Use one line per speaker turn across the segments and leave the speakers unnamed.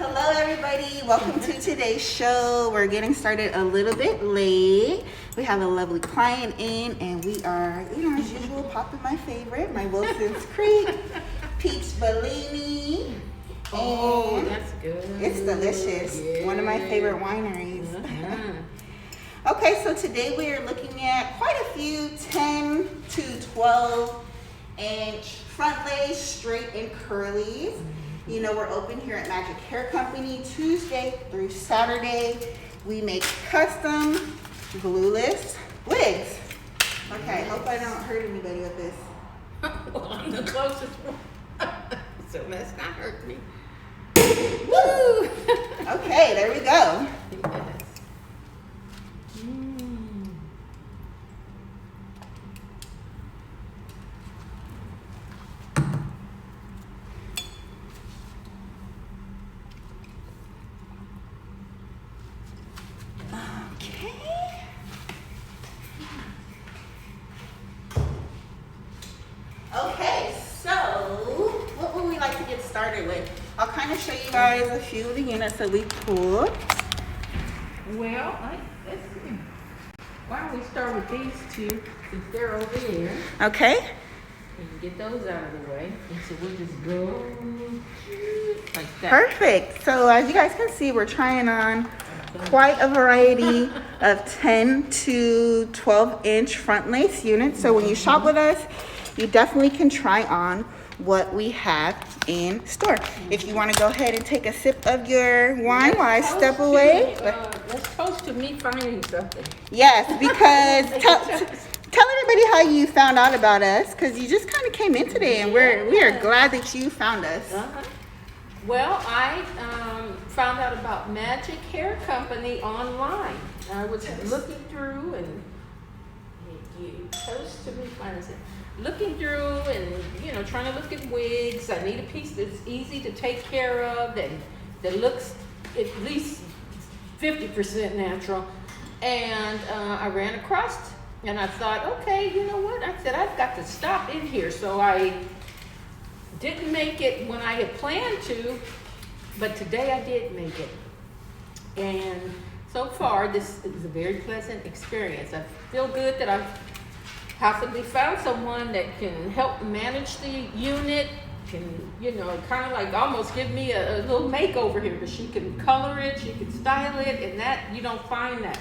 Hello everybody, welcome to today's show. We're getting started a little bit late. We have a lovely client in and we are, as usual, popping my favorite, my Wilson's Creek Peach Bellini.
Oh, that's good.
It's delicious.
Yeah.
One of my favorite wineries. Okay, so today we are looking at quite a few 10 to 12 inch front lace, straight and curlies. You know, we're open here at Magic Hair Company Tuesday through Saturday. We make custom glueless wigs. Okay, hope I don't hurt anybody with this.
Well, I'm the closest one. So let's not hurt me.
Woo! Okay, there we go.
Yes.
Okay, so what would we like to get started with? I'll kind of show you guys a few of the units that we pulled.
Well, let's see. Why don't we start with these two since they're over there?
Okay.
And get those out of the way. And so we'll just go like that.
Perfect. So as you guys can see, we're trying on quite a variety of 10 to 12 inch front lace units. So when you shop with us, you definitely can try on what we have in store. If you want to go ahead and take a sip of your wine while I step away.
Let's toast to me finding something.
Yes, because tell everybody how you found out about us, because you just kind of came in today and we are glad that you found us.
Well, I found out about Magic Hair Company online. I was looking through and you toast to me finding something. Looking through and, trying to look at wigs. I need a piece that's easy to take care of and that looks at least 50% natural. And I ran across and I thought, okay, you know what? I said, I've got to stop in here. So I didn't make it when I had planned to, but today I did make it. And so far, this is a very pleasant experience. I feel good that I've possibly found someone that can help manage the unit, can, kind of like almost give me a little makeover here, because she can color it, she can style it, and that, you don't find that.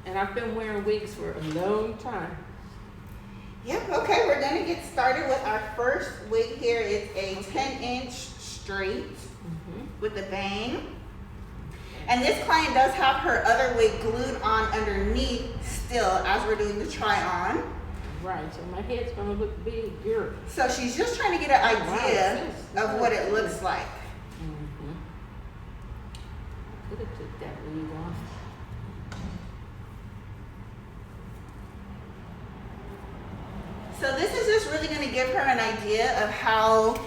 And I've been wearing wigs for a long time.
Yep, okay, we're gonna get started with our first wig here. It's a 10 inch straight with a bang. And this client does have her other wig glued on underneath still as we're doing the try on.
Right, so my head's gonna look bigger.
So she's just trying to get an idea of what it looks like.
Could have took that wig off.
So this is just really going to give her an idea of how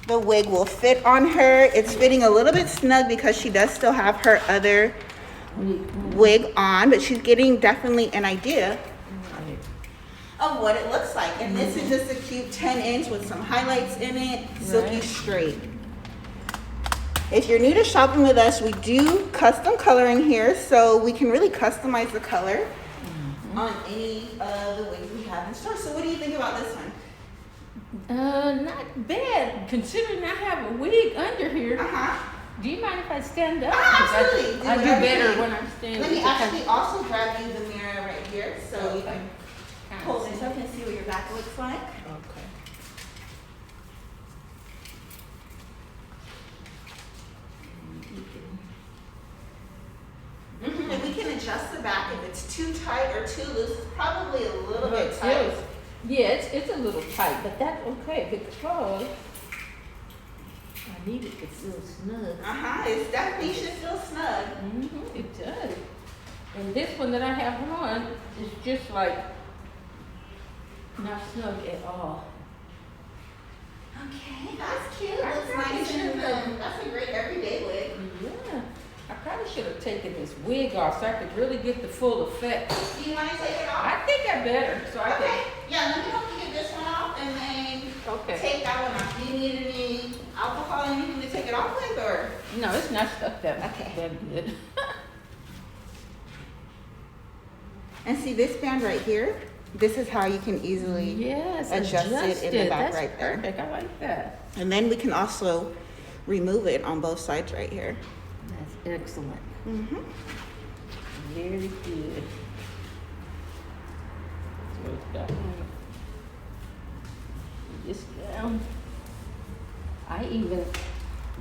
the wig will fit on her. It's fitting a little bit snug because she does still have her other wig on, but she's getting definitely an idea of what it looks like. And this is just a cute 10 inch with some highlights in it, silky straight. If you're new to shopping with us, we do custom coloring here, so we can really customize the color on any of the wigs we have in store. So what do you think about this one?
Not bad, considering I have a wig under here. Do you mind if I stand up?
Absolutely.
I do better when I'm standing.
Let me actually also grab you the mirror right here, so you can
Kind
hold this up and see what your back looks like.
Okay.
And we can adjust the back if it's too tight or too loose. It's probably a little bit tight.
Yeah, it's a little tight, but that's okay because I need it to feel snug.
It definitely should feel snug.
It does. And this one that I have on is just like not snug at all.
Okay, that's cute. That's nice and that's a great everyday wig.
Yeah. I probably should have taken this wig off so I could really get the full effect.
Do you want to take it off?
I think I better. So I
Okay. Yeah, let me help you get this one off and then take that one off. Do you need any alcohol or anything to take it off with, or?
No, it's not stuck that
Okay.
that good.
And see this band right here? This is how you can easily
Yes,
adjust it in the back
That's
right there.
perfect. I like that.
And then we can also remove it on both sides right here.
That's excellent.
Mm-hmm.
Very good. So that one. This down. I even,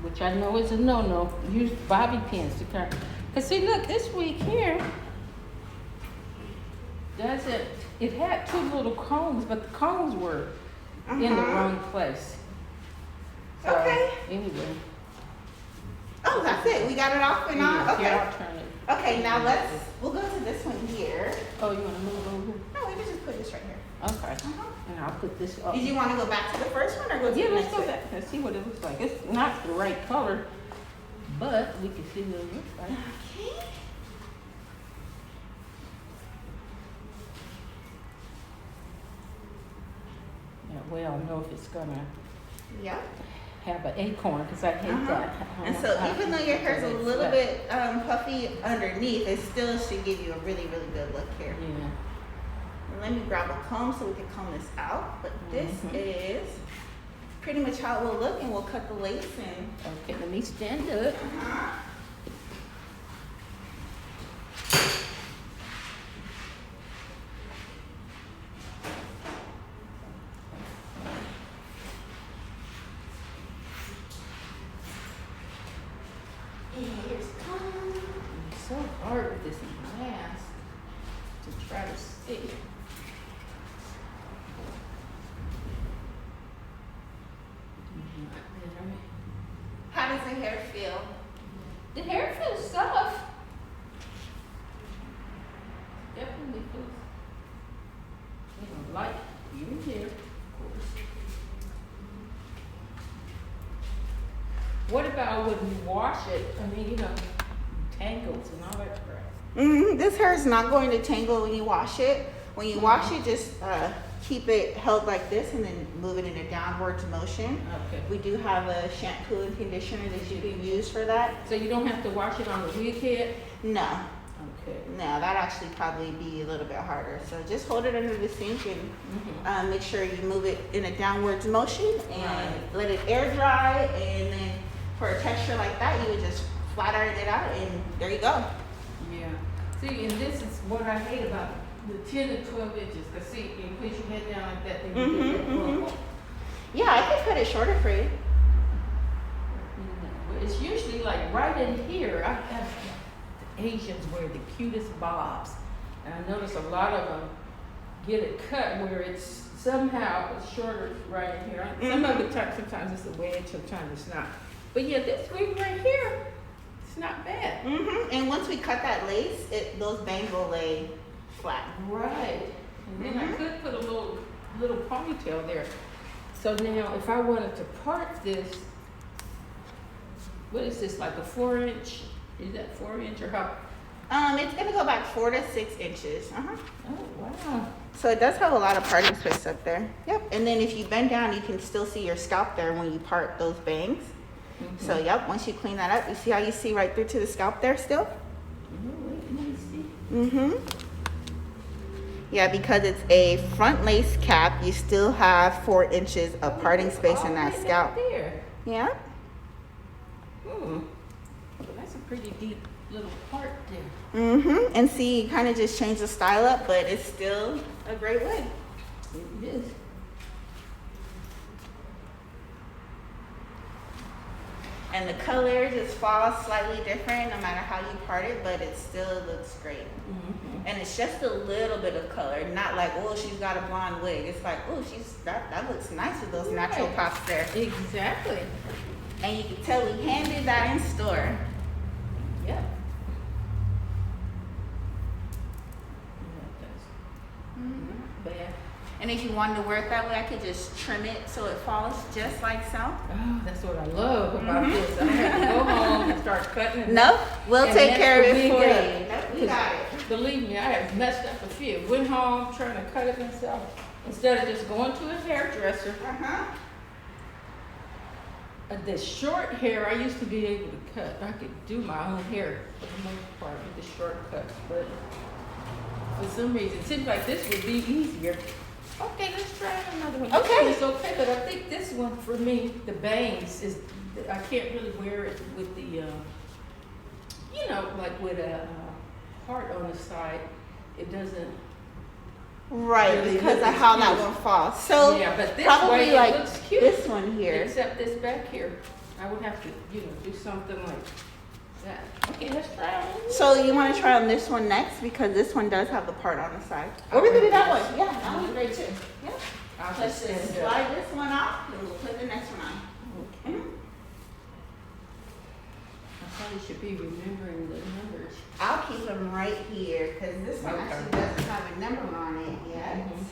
which I know is a no-no, use bobby pins to cut. Cause see, look, this wig here doesn't. It had two little combs, but the combs were in the wrong place. So,
Okay.
Anyway.
Oh, that's it. We got it off and on?
Yeah,
Okay.
yeah, I'll turn it.
Okay, now we'll go to this one here.
Oh, you wanna move over?
No, we can just put this right here.
Okay.
Uh-huh.
And I'll put this up.
Did you want to go back to the first one or go to
Yeah,
the
let's
next
go
one?
back and see what it looks like. It's not the right color, but we can see what it looks like.
Okay.
Yeah, well, I know if it's gonna
Yep.
have an acorn, because I hate that.
And so even though your hair's a little bit puffy underneath, it still should give you a really, really good look here.
Yeah.
And let me grab a comb so we can comb this out. But this is pretty much how it will look, and we'll cut the lace in.
Okay, let me stand up.
And here's the comb.
It's so hard with this mask to try to see.
How does the hair feel?
The hair feels soft. Definitely feels, light. Even here, of course. What about when you wash it? I mean, tangles and all that crap.
This hair is not going to tangle when you wash it. When you wash it, just keep it held like this and then move it in a downwards motion.
Okay.
We do have a shampoo and conditioner that you can use for that.
So you don't have to wash it on the wig head?
No,
Okay.
no, that'd actually probably be a little bit harder. So just hold it under the sink and make sure you move it in a downwards motion and let it air dry. And then for a texture like that, you would just flat iron it out and there you go.
Yeah. See, and this is what I hate about the 10 to 12 inches. Because see, you put your head down like that, then you get that bubble.
Yeah, I could cut it shorter for you.
But it's usually like right in here. I have Asians wear the cutest bobs. And I notice a lot of them get it cut where it's somehow shorter right in here. Some of the time, sometimes it's a wedge, sometimes it's not. But yeah, this wig right here, it's not bad.
And once we cut that lace, those bangs will lay flat.
Right. And then I could put a little ponytail there. So now if I wanted to part this, what is this, like a 4-inch? Is that 4-inch or how?
It's gonna go back 4 to 6 inches.
Oh, wow.
So it does have a lot of parting space up there. Yep. And then if you bend down, you can still see your scalp there when you part those bangs. So yep, once you clean that up, you see how you see right through to the scalp there still?
Let me see.
Yeah, because it's a front lace cap, you still have 4 inches of parting space in that
Right
scalp.
there.
Yeah.
Well, that's a pretty deep little part there.
And see, you kind of just change the style up, but it's still a great wig.
It is.
And the color just falls slightly different no matter how you part it, but it still looks great. And it's just a little bit of color, not like, oh, she's got a blonde wig. It's like, oh, that looks nice with those natural
Right.
pops there.
Exactly.
And you can tell we handed that in store.
Yep. Bad.
And if you wanted to wear it that way, I could just trim it so it falls just like so.
Oh, that's what I love about this. I have to go home and start cutting it.
Nope, we'll
And
take
that's
care of
the
it
wig
for
up.
you. Nope, we got it.
Believe me, I have messed up a few. Went home trying to cut it myself. 'Cause, instead of just going to a hairdresser.
Uh-huh.
And then I couldn't put a little, little ponytail there. So now if I wanted to part this, the short hair, I used to be able to cut. I could do my own hair for the most part with the short cuts, but for some reason, it seems like this would be easier. Okay, let's try another one.
Okay.
This one is okay, but I think this one for me, the bangs is, I can't really wear it with the, you know, like with a heart on the side. It doesn't.
Right,
Really
because of
look
how
cute.
that one falls. So
Yeah, but this
probably
way
like
it looks cute.
this one here.
Except this back here. I would have to, you know, do something like that. Okay, let's try one.
So you want to try on this one next because this one does have the part on the side. Or we could do that one. Yeah, that one's great too. Yeah.
I'll
Let's
just
just
stand up.
slide this one off and we'll put the next one on.
Okay. I probably should be remembering the numbers.
I'll keep them right here because this one
Okay.
actually doesn't have a number on it yet.
Mhm.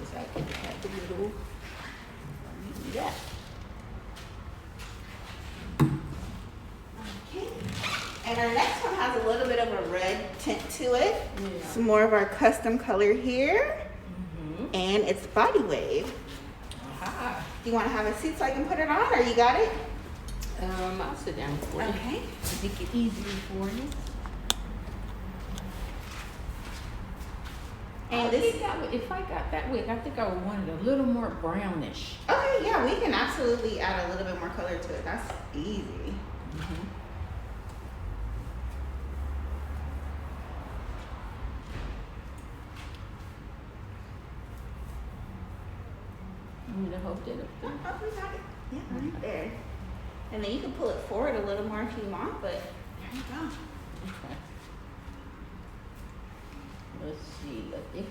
Because I could have the little,
Yeah. Okay. And our next one has a little bit of a red tint to it.
yeah.
Some more of our custom color here.
Mm-hmm.
And it's body wave.
Aha.
Do you want to have a seat so I can put it on or you got it?
I'll sit down for you.
Okay.
To make it easier for you.
And
I
this,
think if I got that wig, I think I would want it a little more brownish.
okay, yeah, we can absolutely add a little bit more color to it. That's easy.
Mm-hmm. I'm gonna hold it up
Oh,
there.
we got it. Yeah, right there. And then you can pull it forward a little more if you want, but there you go.
Okay. Let's see. I think.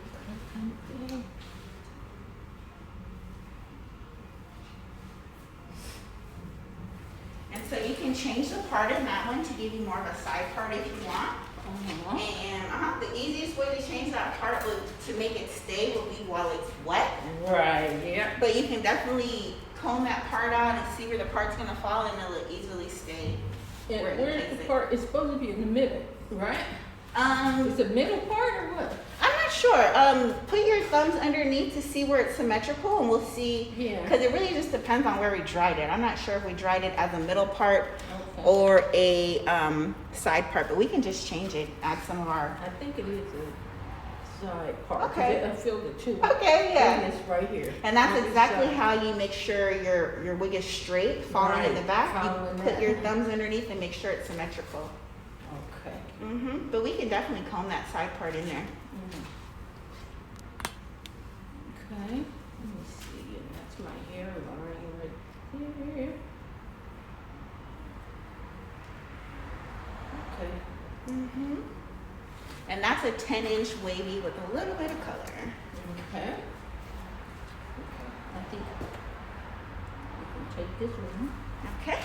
And so you can change the part in that one to give you more of a side part if you want.
Uh-huh.
And the easiest way to change that part to make it stay will be while it's wet.
Right. Yeah.
But you can definitely comb that part out and see where the part's gonna fall and it'll easily stay.
And
where it
where's
takes
the
it.
part? It's supposed to be in the middle, right? Is it middle part or what?
I'm not sure. Put your thumbs underneath to see where it's symmetrical and we'll see.
Yeah.
Because it really just depends on where we dried it. I'm not sure if we dried it as a middle part
Okay.
or a side part, but we can just change it, add some of our.
I think it is a side part. 'cause
Okay.
I feel the two.
Okay, yeah.
And it's right here.
And that's
On the
exactly
side.
how you make sure your wig is straight, falling in the
Right,
back.
following
You put
that.
your thumbs underneath and make sure it's symmetrical.
Okay.
But we can definitely comb that side part in there.
Okay. Let me see. And that's my hairline right there. Okay.
And that's a 10-inch wavy with a little bit of color.
Okay. I think we can take this one.
Okay.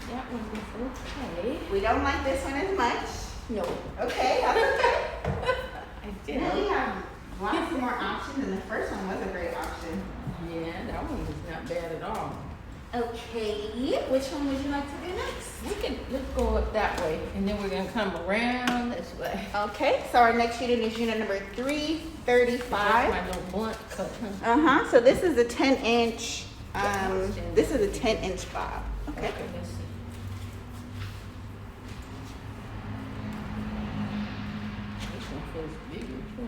That one is okay.
We don't like this one as much.
No.
Okay, that's okay.
I
Now we have lots more options, and the first one was a great option.
Yeah, that one was not bad at all.
Okay, which one would you like to do next?
Let's go up that way, and then we're gonna come around this way.
Okay, so our next unit is unit number
That's
335.
my little blunt cut.
So this is a 10-inch. This is a 10-inch bob. Okay.
Let's see. This one feels bigger too.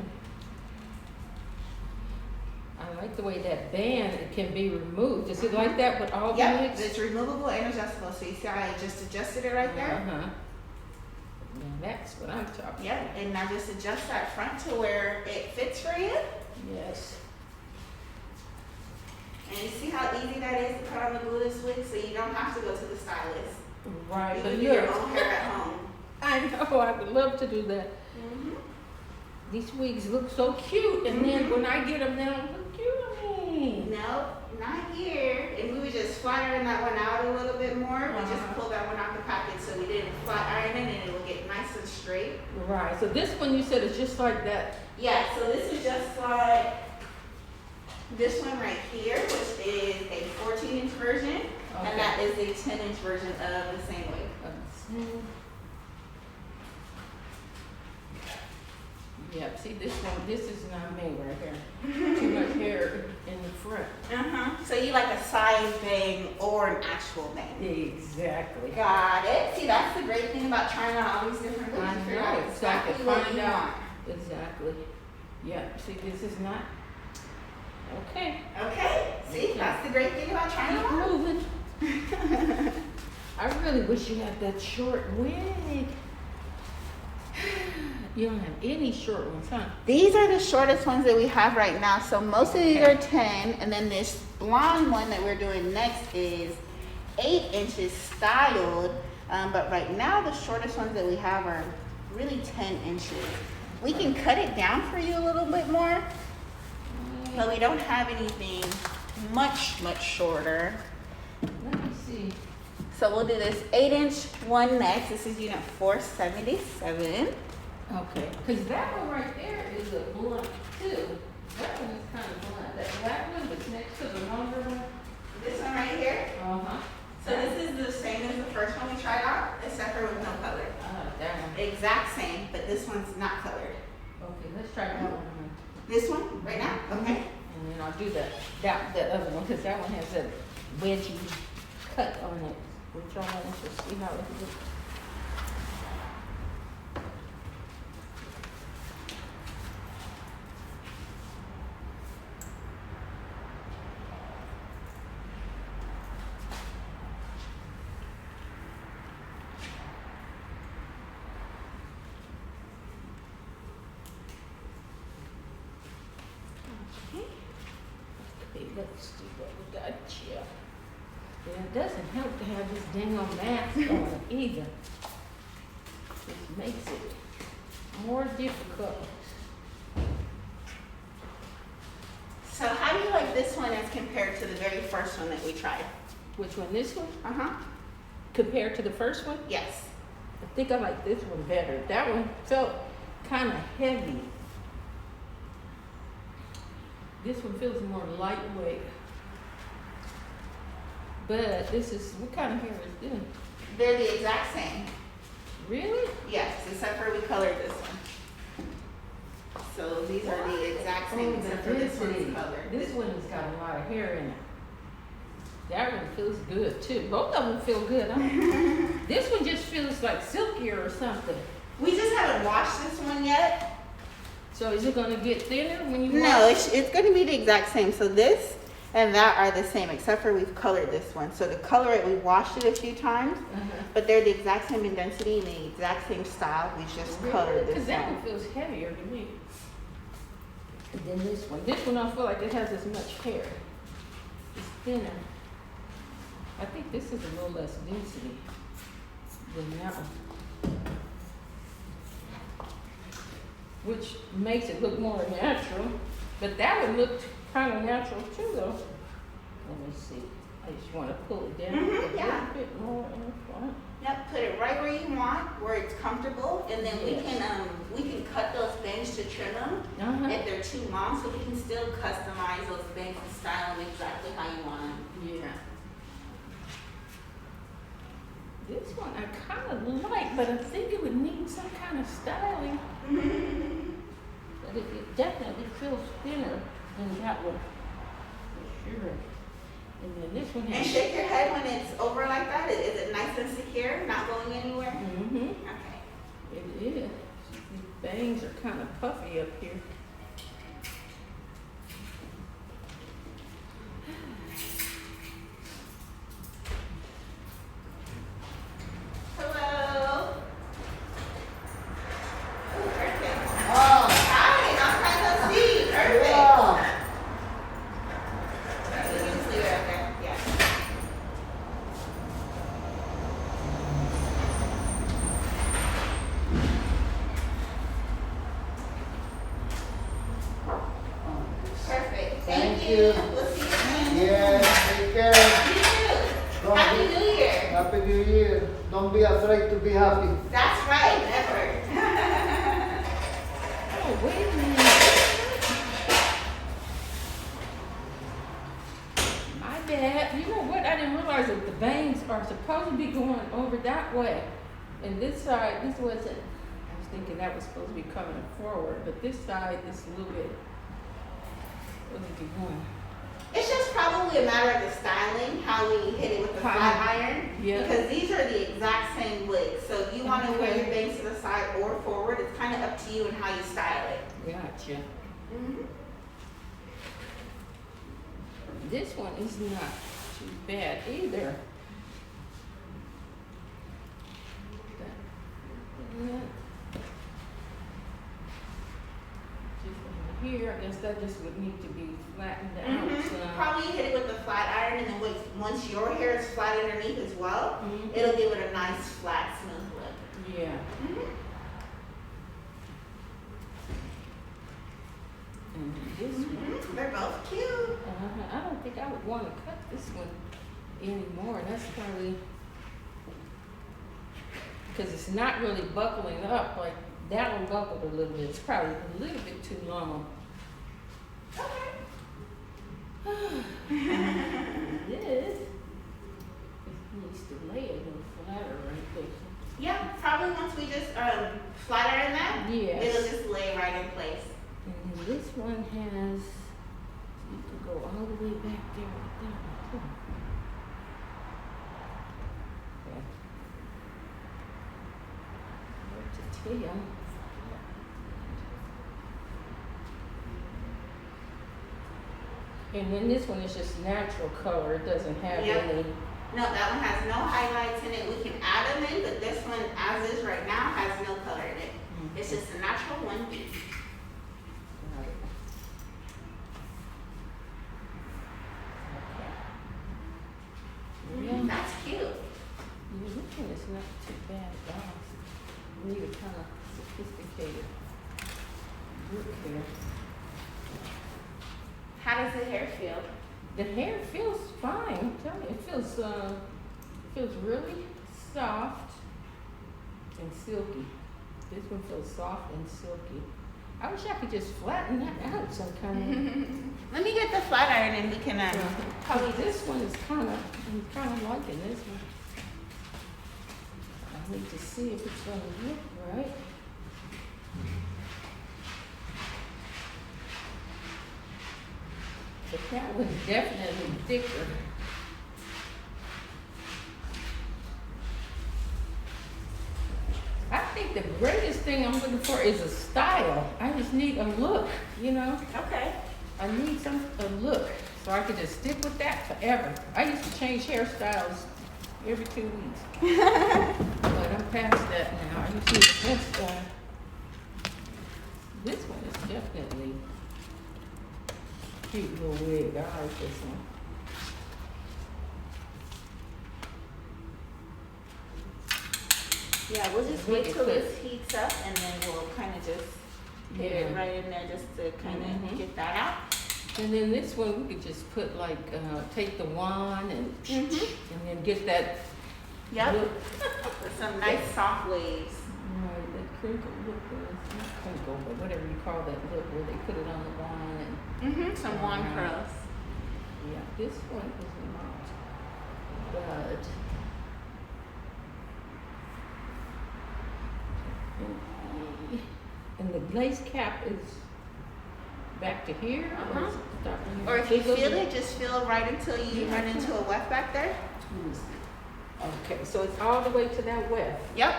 I like the way that band can be removed. Is it like that with all the
Yep,
wigs?
it's removable and adjustable. So you see how I just adjusted it right there?
Uh-huh. Now that's what I'm talking
Yep,
about.
and now just adjust that front to where it fits for you.
Yes.
And you see how easy that is to put on the glueless wig, so you don't have to go to the stylist.
Right,
You
but
can do your
look,
own hair at home.
I know, I would love to do that. These wigs look so cute, and then when I get them, they don't look cute on me.
Nope, not here. And we were just flattering that one out a little bit more. We just
Uh-huh.
pulled that one out the packet so we didn't flat iron it and it will get nice and straight.
Right, so this one you said is just like that.
Yeah, so this is just like this one right here, which is a 14-inch version.
Okay.
And that is a 10-inch version of the same wig.
Yeah, see this one, this is not me right here. Too much hair in the front.
So you like a side bang or an actual bang?
Exactly.
Got it. See, that's the great thing about trying on all these different wigs.
I
You figure
know,
out
so I can
exactly what
find
you
out.
want.
Exactly. Yeah, see this is not, okay.
Okay. See, that's the great thing about trying
Keep
them on.
moving. I really wish you had that short wig. You don't have any short ones, huh?
These are the shortest ones that we have right now. So most of these are 10, and then this blonde one that we're doing next is 8 inches styled. But right now the shortest ones that we have are really 10 inches. We can cut it down for you a little bit more, but we don't have anything much shorter.
Let me see.
So we'll do this 8-inch one next. This is unit 477.
Okay, because that one right there is a blunt too. That one is kind of blunt. That black one that's next to the longer one.
This one right here.
Uh-huh.
So this is the same as the first one we tried out, except for with no color.
That one.
Exact same, but this one's not colored.
Okay, let's try that one.
This one, right now? Okay.
And then I'll do that other one, because that one has a wedgy cut on it. Which I want to see how it looks. Okay, let's see what we got here. And it doesn't help to have this dang old mask on either. It makes it more difficult.
So how do you like this one as compared to the very first one that we tried?
Which one, this one?
Uh-huh.
Compared to the first one?
Yes.
I think I like this one better. That one felt kind of heavy. This one feels more lightweight. But this is, what kind of hair is this?
They're the exact same.
Really?
Yes, except for we colored this one. So these are the exact same, except for this one's colored.
This one has got a lot of hair in it. That one feels good too. Both of them feel good. Huh? This one just feels like silkier or something.
We just haven't washed this one yet.
So is it gonna get thinner when you wash?
No, it's going to be the exact same. So this and that are the same, except for we've colored this one. So to color it, we washed it a few times, but they're the exact same in density and the exact same style. We just colored this
Because that
one.
one feels heavier to me. And then this one. This one I feel like it has as much hair. It's thinner. I think this is a little less density than that one. Which makes it look more natural. But that one looked kind of natural too though. Let me see. I just want to pull it down a little bit more in the front.
Yep, put it right where you want, where it's comfortable, and then we can cut those bangs to trim them if they're too long, so we can still customize those bangs and style them exactly how you want them.
Yeah. This one I kind of like, but I think it would need some kind of styling. But it definitely feels thinner than that one, for sure. And then this one
And
has...
shake your head when it's over like that. Is it nice and secure, not going anywhere?
Mm-hmm.
Okay.
It is. These bangs are kind of puffy up here.
Hello. Oh, perfect. Hi, long time no see. Perfect. You can just leave it up there. Yeah. Perfect. Thank you. We'll see you soon.
Yes, take care.
You too. Happy New Year.
Happy New Year. Don't be afraid to be happy.
That's right, never.
Oh, wait a minute. My bad. You know what? I didn't realize that the bangs are supposed to be going over that way. And this side, this wasn't. I was thinking that was supposed to be coming forward, but this side is a little bit, what did you want?
It's just probably a matter of the styling, how we hit it with the flat iron.
Yeah.
Because these are the exact same wigs. So if you want to wear
Okay.
your bangs to the side or forward, it's kind of up to you and how you style it.
Gotcha.
Mm-hmm.
This one is not too bad either. Just over here, I guess that just would need to be flattened out.
Mm-hmm. Probably hit it with the flat iron, and then once your hair is flat underneath as well,
Mhm.
it'll give it a nice, flat, smooth look.
Yeah.
Mm-hmm.
And this one.
Mm-hmm. They're both cute.
I don't think I would want to cut this one anymore. That's probably because it's not really buckling up. Like that one buckled a little bit. It's probably a little bit too long.
Okay.
This needs to lay a little flatter right there.
Yeah, probably once we just flat iron that,
Yes.
it'll just lay right in place.
And then this one has, you can go all the way back there with that one too. Okay. What to tell you? And then this one is just natural color. It doesn't have
Yep.
any.
No, that one has no highlights in it. We can add them in, but this one, as is right now, has no color in it. It's just a natural one piece.
Got it. Okay. Yeah.
That's cute.
Yeah, this one is not too bad at all. We need a kind of sophisticated look here.
How does the hair feel?
The hair feels fine. I'm telling you, it feels really soft and silky. This one feels soft and silky. I wish I could just flatten that out some kind of.
Let me get the flat iron and we can
Probably this one is I'm kind of liking this one. I need to see if it's going to look right. But that one's definitely thicker. I think the greatest thing I'm looking for is a style. I just need a look, you know?
Okay.
I need a look, so I could just stick with that forever. I used to change hairstyles every 2 weeks. But I'm past that now. I just need the best style. This one is definitely cute little wig. I like this one.
Yeah, we'll just wait till this heats up and then we'll kind of just hit it right in there just to kind of get that out.
And then this one, we could just put like, take the wand and then get that
Yep.
look.
With some nice soft waves.
Right, that crinkle look, not crinkle, but whatever you call that look, where they put it on the wand and,
Some wand curls.
yeah, this one is not bad. And the lace cap is back to here? Or is it stopping here?
Or if you feel it, just feel right until you run into a weft back there.
Okay, so it's all the way to that weft.
Yep.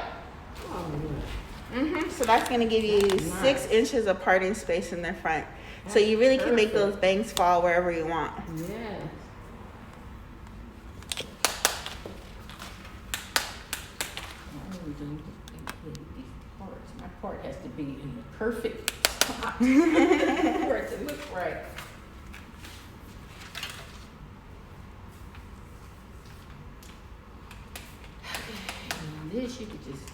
Oh,
So that's going to give you
Nice.
6 inches of parting space in the front. So you really can make those bangs fall wherever you want.
yes. I really don't include these parts. My part has to be in the perfect spot for it to look right. And this you could just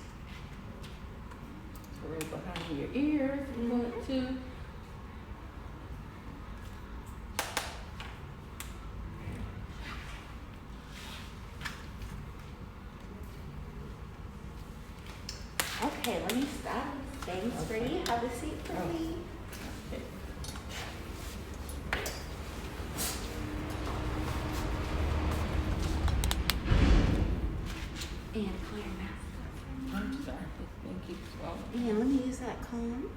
throw it behind your ear if you want to.
Okay, let me stop. Bangs for you. Have a seat for me.
Okay.
And pull your mask up.
I'm sorry. Thank keeps falling.
Yeah, let me use that comb.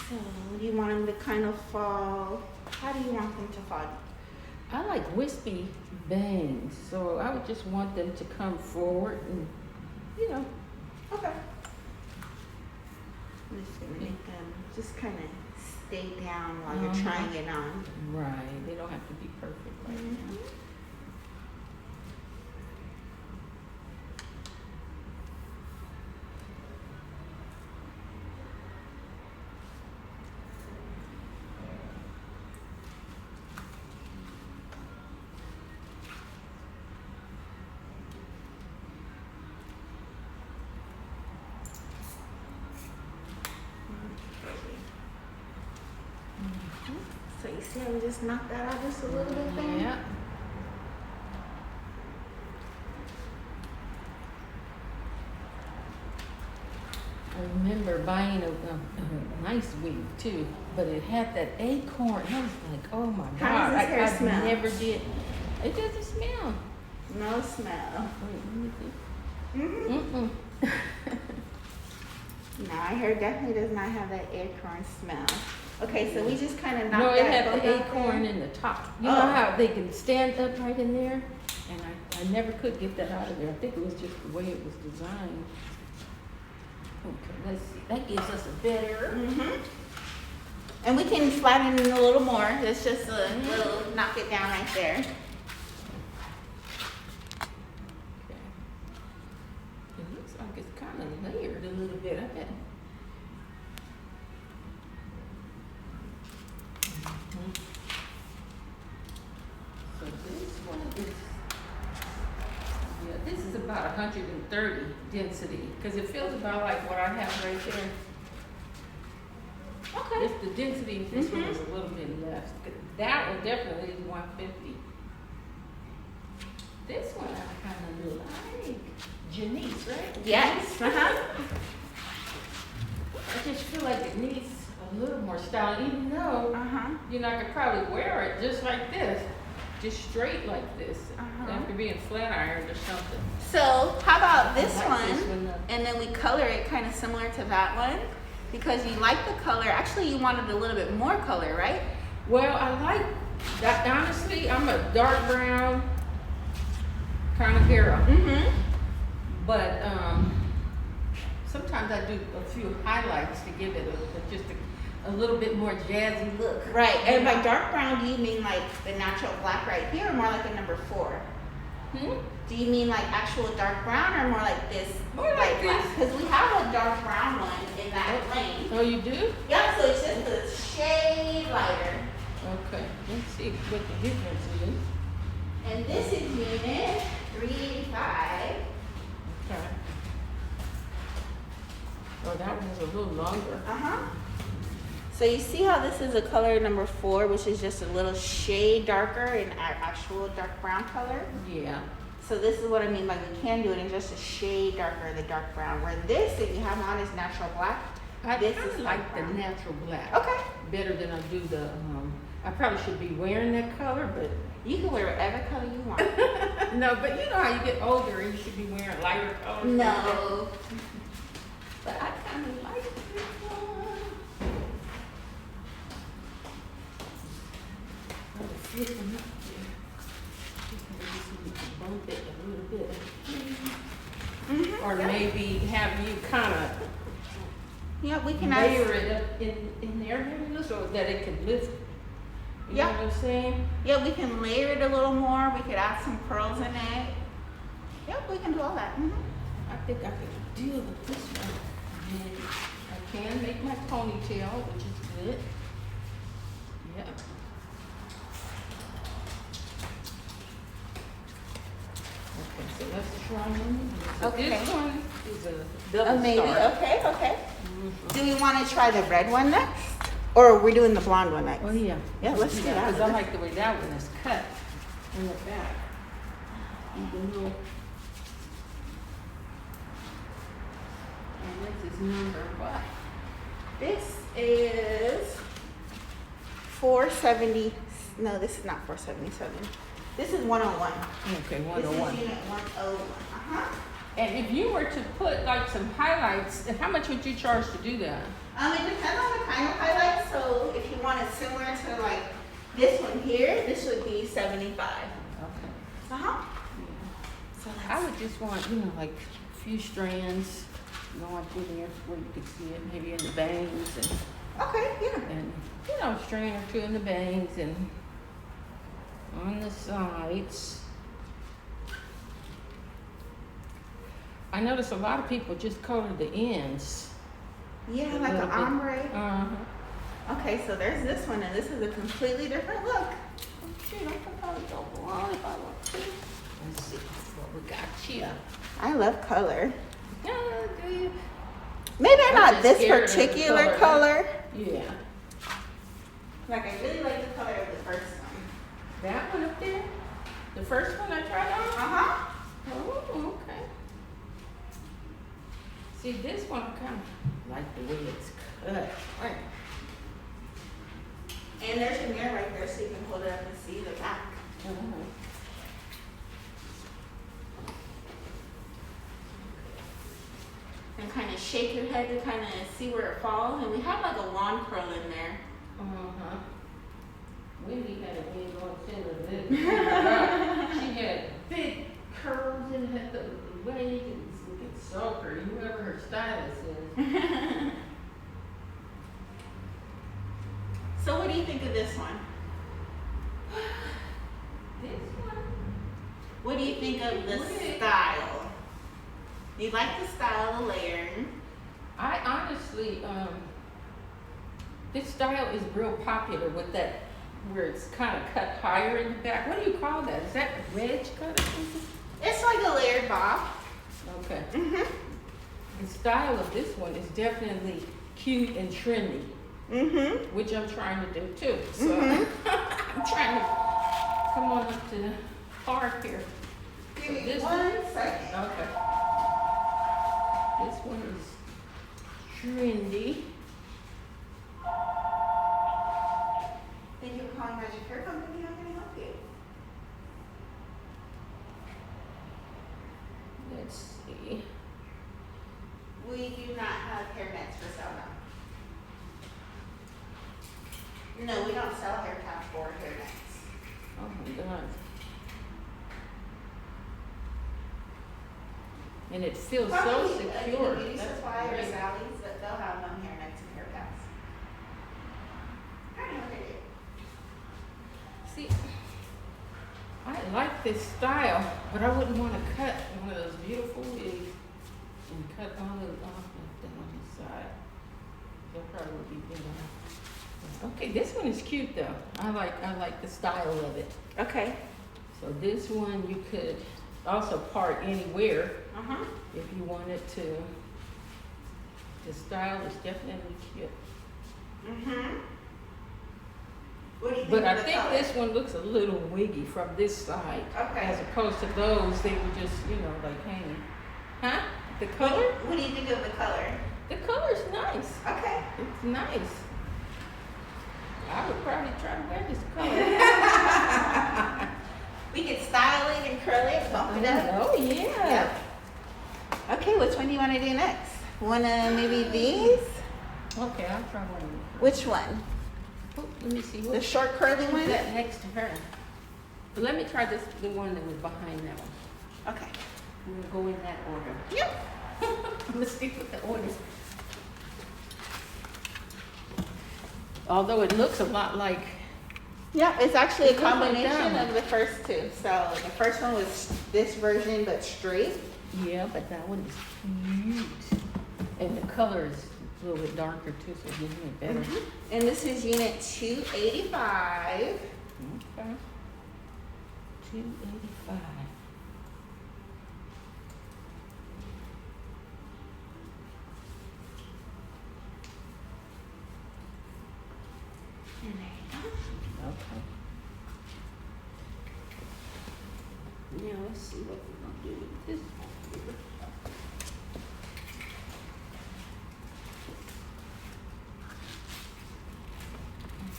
So, do you want them to kind of fall? How do you want them to fall?
I like wispy bangs, so I would just want them to come forward and, you know.
Okay. I'm just gonna make them just kind of stay down while you're trying it on.
Right, they don't have to be perfect right now.
So you see how we just knocked that out just a little bit there?
Yeah. I remember buying a nice wig too, but it had that acorn. I was like, oh my God.
How does this hair
I
smell?
never did. It doesn't smell.
No smell.
Wait, let me see.
Mm-hmm.
Mm-mm.
No, our hair definitely does not have that acorn smell. Okay, so we just kind of knocked
No, it
that
had
bone
the
out
acorn
there.
in the top. You
Oh.
know how they can stand up right in there? And I never could get that out of there. I think it was just the way it was designed. Okay, let's see. That gives us a better.
Mm-hmm. And we can flatten it a little more. It's just a little knock it down right there.
Okay. It looks like it's kind of layered a little bit. I bet. So this one is, yeah, this is about 130 density, because it feels about like what I have right there.
Okay.
It's the density, this one is a little bit less. That one definitely is 150. This one I kind of like. Janice, right?
Yes. Uh-huh.
I just feel like it needs a little more style, even though,
Uh-huh.
you know, I could probably wear it just like this. Just straight like this.
Uh-huh.
After being flat ironed or something.
So how about this
I like
one?
this one, though.
And then we color it kind of similar to that one because you like the color. Actually, you wanted a little bit more color, right?
Well, I like that. Honestly, I'm a dark brown kind of girl.
Mm-hmm.
But sometimes I do a few highlights to give it just a little bit more jazzy look.
Right. And by dark brown, do you mean like the natural black right here or more like a number 4?
Hmm?
Do you mean like actual dark brown or more like this
More like
light black?
this.
Because we have a dark brown one in that lane.
Oh, you do?
Yep, so it's just a shade lighter.
Okay. Let's see what the difference is.
And this is unit 385.
Okay. Oh, that one's a little longer.
Uh-huh. So you see how this is a color number 4, which is just a little shade darker in our actual dark brown color.
Yeah.
So this is what I mean by we can do it in just a shade darker, the dark brown. Where this that you have on is natural black.
I
This
kinda
is
like
light
the
brown.
natural black.
Okay.
Better than I do the, I probably should be wearing that color, but.
You can wear whatever color you want.
No, but you know how you get older and you should be wearing lighter colors.
No.
But I kind of like this one. I'll flip them up there. Just need to bump it a little bit.
Mm-hmm.
Or maybe have you kind of
Yeah, we can
layer it up in there, maybe, so that it can lift. You
Yeah.
know what I'm saying?
Yeah, we can layer it a little more. We could add some pearls in it. Yep, we can do all that.
I think I could deal with this one. And I can make my ponytail, which is good. Yeah. Okay, so let's try one. So
Okay.
this one is a double
Maybe.
star.
Okay, okay.
Mhm.
Do we want to try the red one next? Or are we doing the blonde one next?
Oh, yeah.
Yeah, let's do that.
Because I like the way that one is cut in the back. Even though. And this is number what?
This is 470. No, this is not 477. This is 101.
Okay,
This is
101.
unit 101. Uh-huh.
And if you were to put like some highlights, how much would you charge to do that?
It depends on the kind of highlight. So if you want it similar to like this one here, this would be 75.
Okay.
Uh-huh. So
I would just want, you know, like a few strands going through there where you could see it, maybe in the bangs
okay, yeah.
and you know, a strand or two in the bangs and on the sides. I notice a lot of people just color the ends.
Yeah,
A
like
little
an
bit.
ombre.
Uh-huh.
Okay, so there's this one, and this is a completely different look.
Oh, shoot, I could probably go blonde if I want to. Let's see what we got here.
I love color.
Do you?
Maybe
I'm
not
just
this
scared of the
particular
color.
color.
Yeah.
Like, I really like the color of the first one.
That one up there? The first one I tried on?
Uh-huh.
Oh, okay. See, this one I kind of like the way it's cut. Right.
And there's a mirror right there, so you can hold it up and see the back. And kind of shake your head to kind of see where it falls. And we have like a wand curl in there.
Uh-huh. Wendy had a wig on Cinderella. She had big curls and had the wig and was looking so pretty. Whoever her stylist is.
So what do you think of this one?
This one?
What do you think of the
Wig.
style? You like the style, the layering?
I honestly, this style is real popular with that, where it's kind of cut higher in the back. What do you call that? Is that a wedge cut or something?
It's like a layered bob.
Okay.
Mm-hmm.
The style of this one is definitely cute and trendy,
Mm-hmm.
which I'm trying to do too. So I'm trying to come on up to the park here.
Give me
This
1 second.
Okay. This one is trendy.
Thank you for calling Magic Hair Company. How can I help you?
Let's see.
We do not have hair nets for sale now. No, we don't sell hair caps or hair nets.
Oh my God. And it feels so
Probably,
secure.
beauty
That's
supply or
great.
Sally's, that they'll have hair nets and hair caps. I don't know what they do.
See, I like this style, but I wouldn't want to cut one of those beautiful wigs and cut all of it off like that on the side. That probably would be better. Okay, this one is cute though. I like the style of it.
Okay.
So this one you could also part anywhere
Uh-huh.
if you wanted to. The style is definitely cute.
Mm-hmm. What do you think
But
of
I
the
think
color?
this one looks a little wiggy from this side.
Okay.
As opposed to those, they were just, you know, like hanging. Huh? The color?
What do you think of the color?
The color's nice.
Okay.
It's nice. I would probably try to wear this color.
We could style it and curl it, bump it up.
Oh, yeah.
Okay, which one do you want to do next? Wanna maybe these?
Okay, I'll try one.
Which one?
Oh, let me see.
The
What
short curly
is
one?
that next to her? But let me try this, the one that was behind that one.
Okay.
We'll go in that order.
Yep.
I'm gonna stick with the orders. Although it looks a lot like,
Yeah, it's actually a
It looks like
combination
that one.
of the first two. So the first one was this version but straight.
yeah, but that one is cute. And the color is a little bit darker too, so it's giving it better.
And this is unit 285.
Okay. 285.
And there you go.
Okay. Now let's see what we're gonna do with this one here.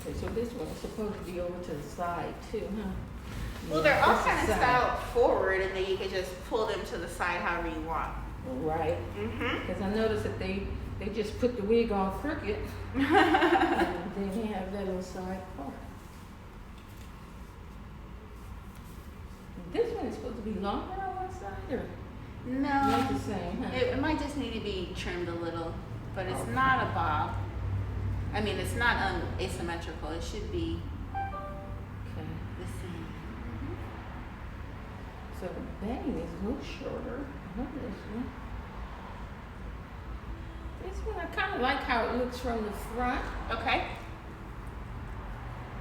Okay, so this one is supposed to be over to the side too, huh?
Well,
Yeah,
they're all
that's the
kind of
side.
styled forward, and then you can just pull them to the side however you want.
Right.
Mm-hmm.
Because I noticed that they just put the wig on crooked, and then they have that little side part. This one is supposed to be longer on one side, or not
No,
the same, huh?
it might just need to be trimmed a little, but it's
Okay.
not a bob. I mean, it's not asymmetrical. It should be
Okay.
the same.
So the bang is a little shorter on this one. This one, I kind of like how it looks from the front,
Okay.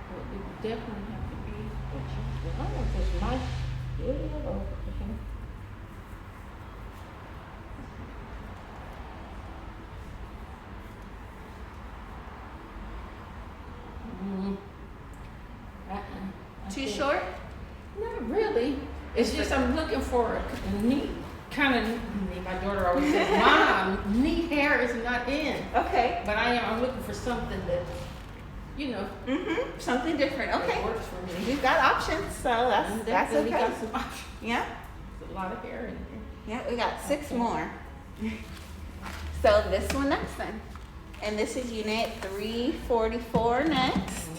but it would definitely have to be adjusted. I don't know if this might, yeah, okay. Mm. I
Too
think-
short?
Not really. It's just I'm looking for a neat kind of. My daughter always says, "Mom, neat hair is not in."
Okay.
But I'm looking for something that, you know,
Mm-hmm. Something different.
that
Okay.
works for me.
We've got options, so that's
Definitely
okay.
got some options.
Yeah.
There's a lot of hair in here.
Yeah, we got 6
Okay.
more. So this one next then. And this is unit 344 next.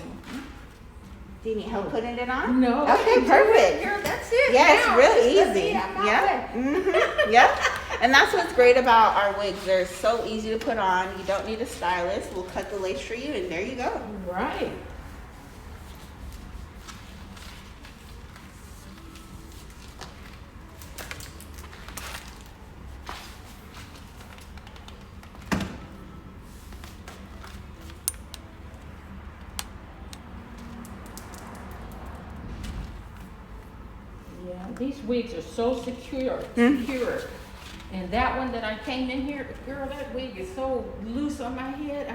Do you need help putting it on?
No.
Okay, perfect.
Girl, that's it.
Yeah, it's
Now,
real
just let me
easy.
have my
Yeah.
way.
Mm-hmm. Yep. And that's what's great about our wigs. They're so easy to put on. You don't need a stylist. We'll cut the lace for you, and there you go.
Right. Yeah, these wigs are so secure. And that one that I came in here, girl, that wig is so loose on my head.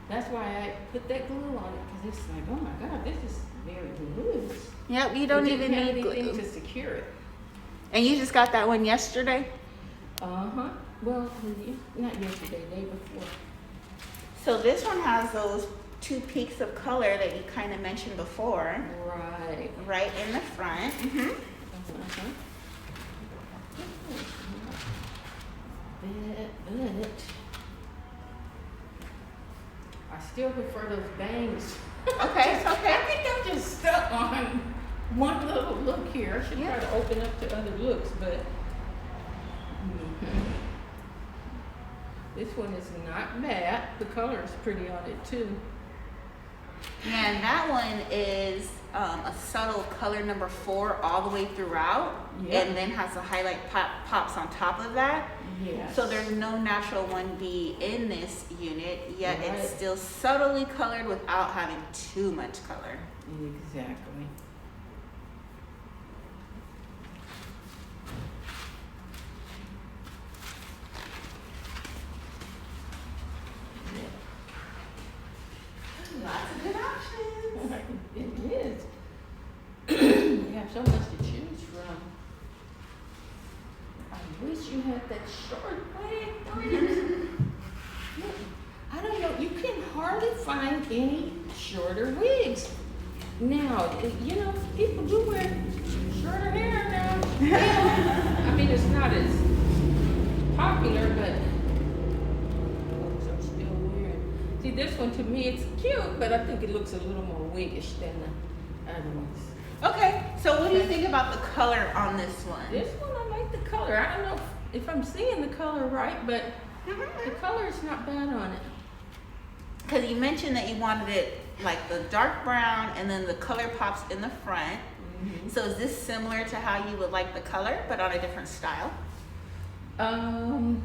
That's why I put that glue on it, because it's like, oh my God, this is very loose.
Yep, you don't
It
even
didn't have
need
anything
glue.
to secure it.
And you just got that one yesterday?
Uh-huh. Well, not yesterday, day before.
So this one has those 2 peaks of color that you kind of mentioned before,
Right.
right in the front. Mm-hmm.
Uh-huh. But I still prefer those bangs.
Okay,
I
okay.
think I'm just stuck on one little look here. I should
Yeah.
try to open up to other looks, but this one is not matte. The color is pretty on it too.
And that one is a subtle color number 4 all the way throughout,
Yep.
and then has a highlight pops on top of that.
Yes.
So there's no natural 1B in this unit, yet
Right.
it's still subtly colored without having too much color.
Exactly.
Lots of good options.
It is. You have so much to choose from. I wish you had that short wig. I don't know. You can hardly find any shorter wigs now. You know, people do wear shorter hair now. Yeah. I mean, it's not as popular, but folks are still wearing. See, this one to me, it's cute, but I think it looks a little more wiggish than the other ones.
Okay, so what do you think about the color on this one?
This one, I like the color. I don't know if I'm seeing the color right, but the color is not bad on it.
Because you mentioned that you wanted it like the dark brown and then the color pops in the front.
Mm-hmm.
So is this similar to how you would like the color, but on a different style?
I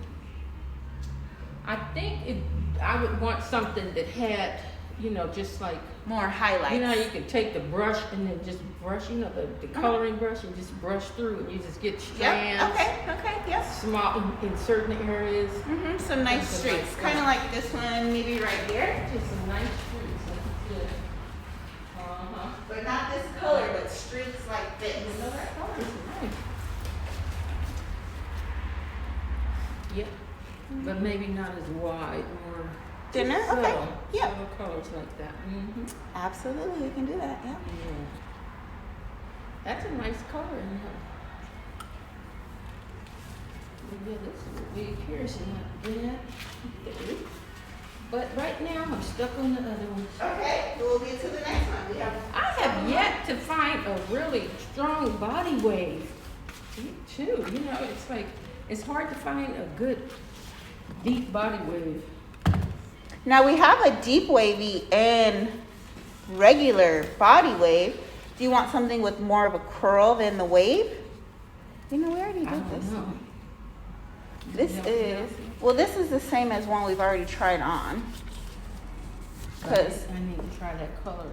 think I would want something that had, you know, just like,
More highlights.
you know, you can take the brush and then just brush, you know, the coloring brush and just brush through and you just get strands.
Yep, okay, yep.
Small in certain areas.
Mm-hmm. Some nice
That's a nice
streaks,
one.
kind of like this one, maybe right here.
Just some nice streaks. That's good. Uh-huh.
But not this color, but streaks like this.
You know, that color is nice. Yep. But maybe not as wide, more
Thinner?
subtle,
Okay. Yep.
subtle colors like that. Mm-hmm.
Absolutely, we can do that. Yep.
Yeah. That's a nice color in her. Yeah, this wig here is not bad. Okay. But right now I'm stuck on the other one.
Okay, we'll get to the next one. We have.
I have yet to find a really strong body wave. Me too. You know, it's like it's hard to find a good deep body wave.
Now we have a deep wavy and regular body wave. Do you want something with more of a curl than the wave? You know, we already
I
did
don't
this.
know.
This is, well, this is the same as one we've already tried on. Cause,
I need to try that color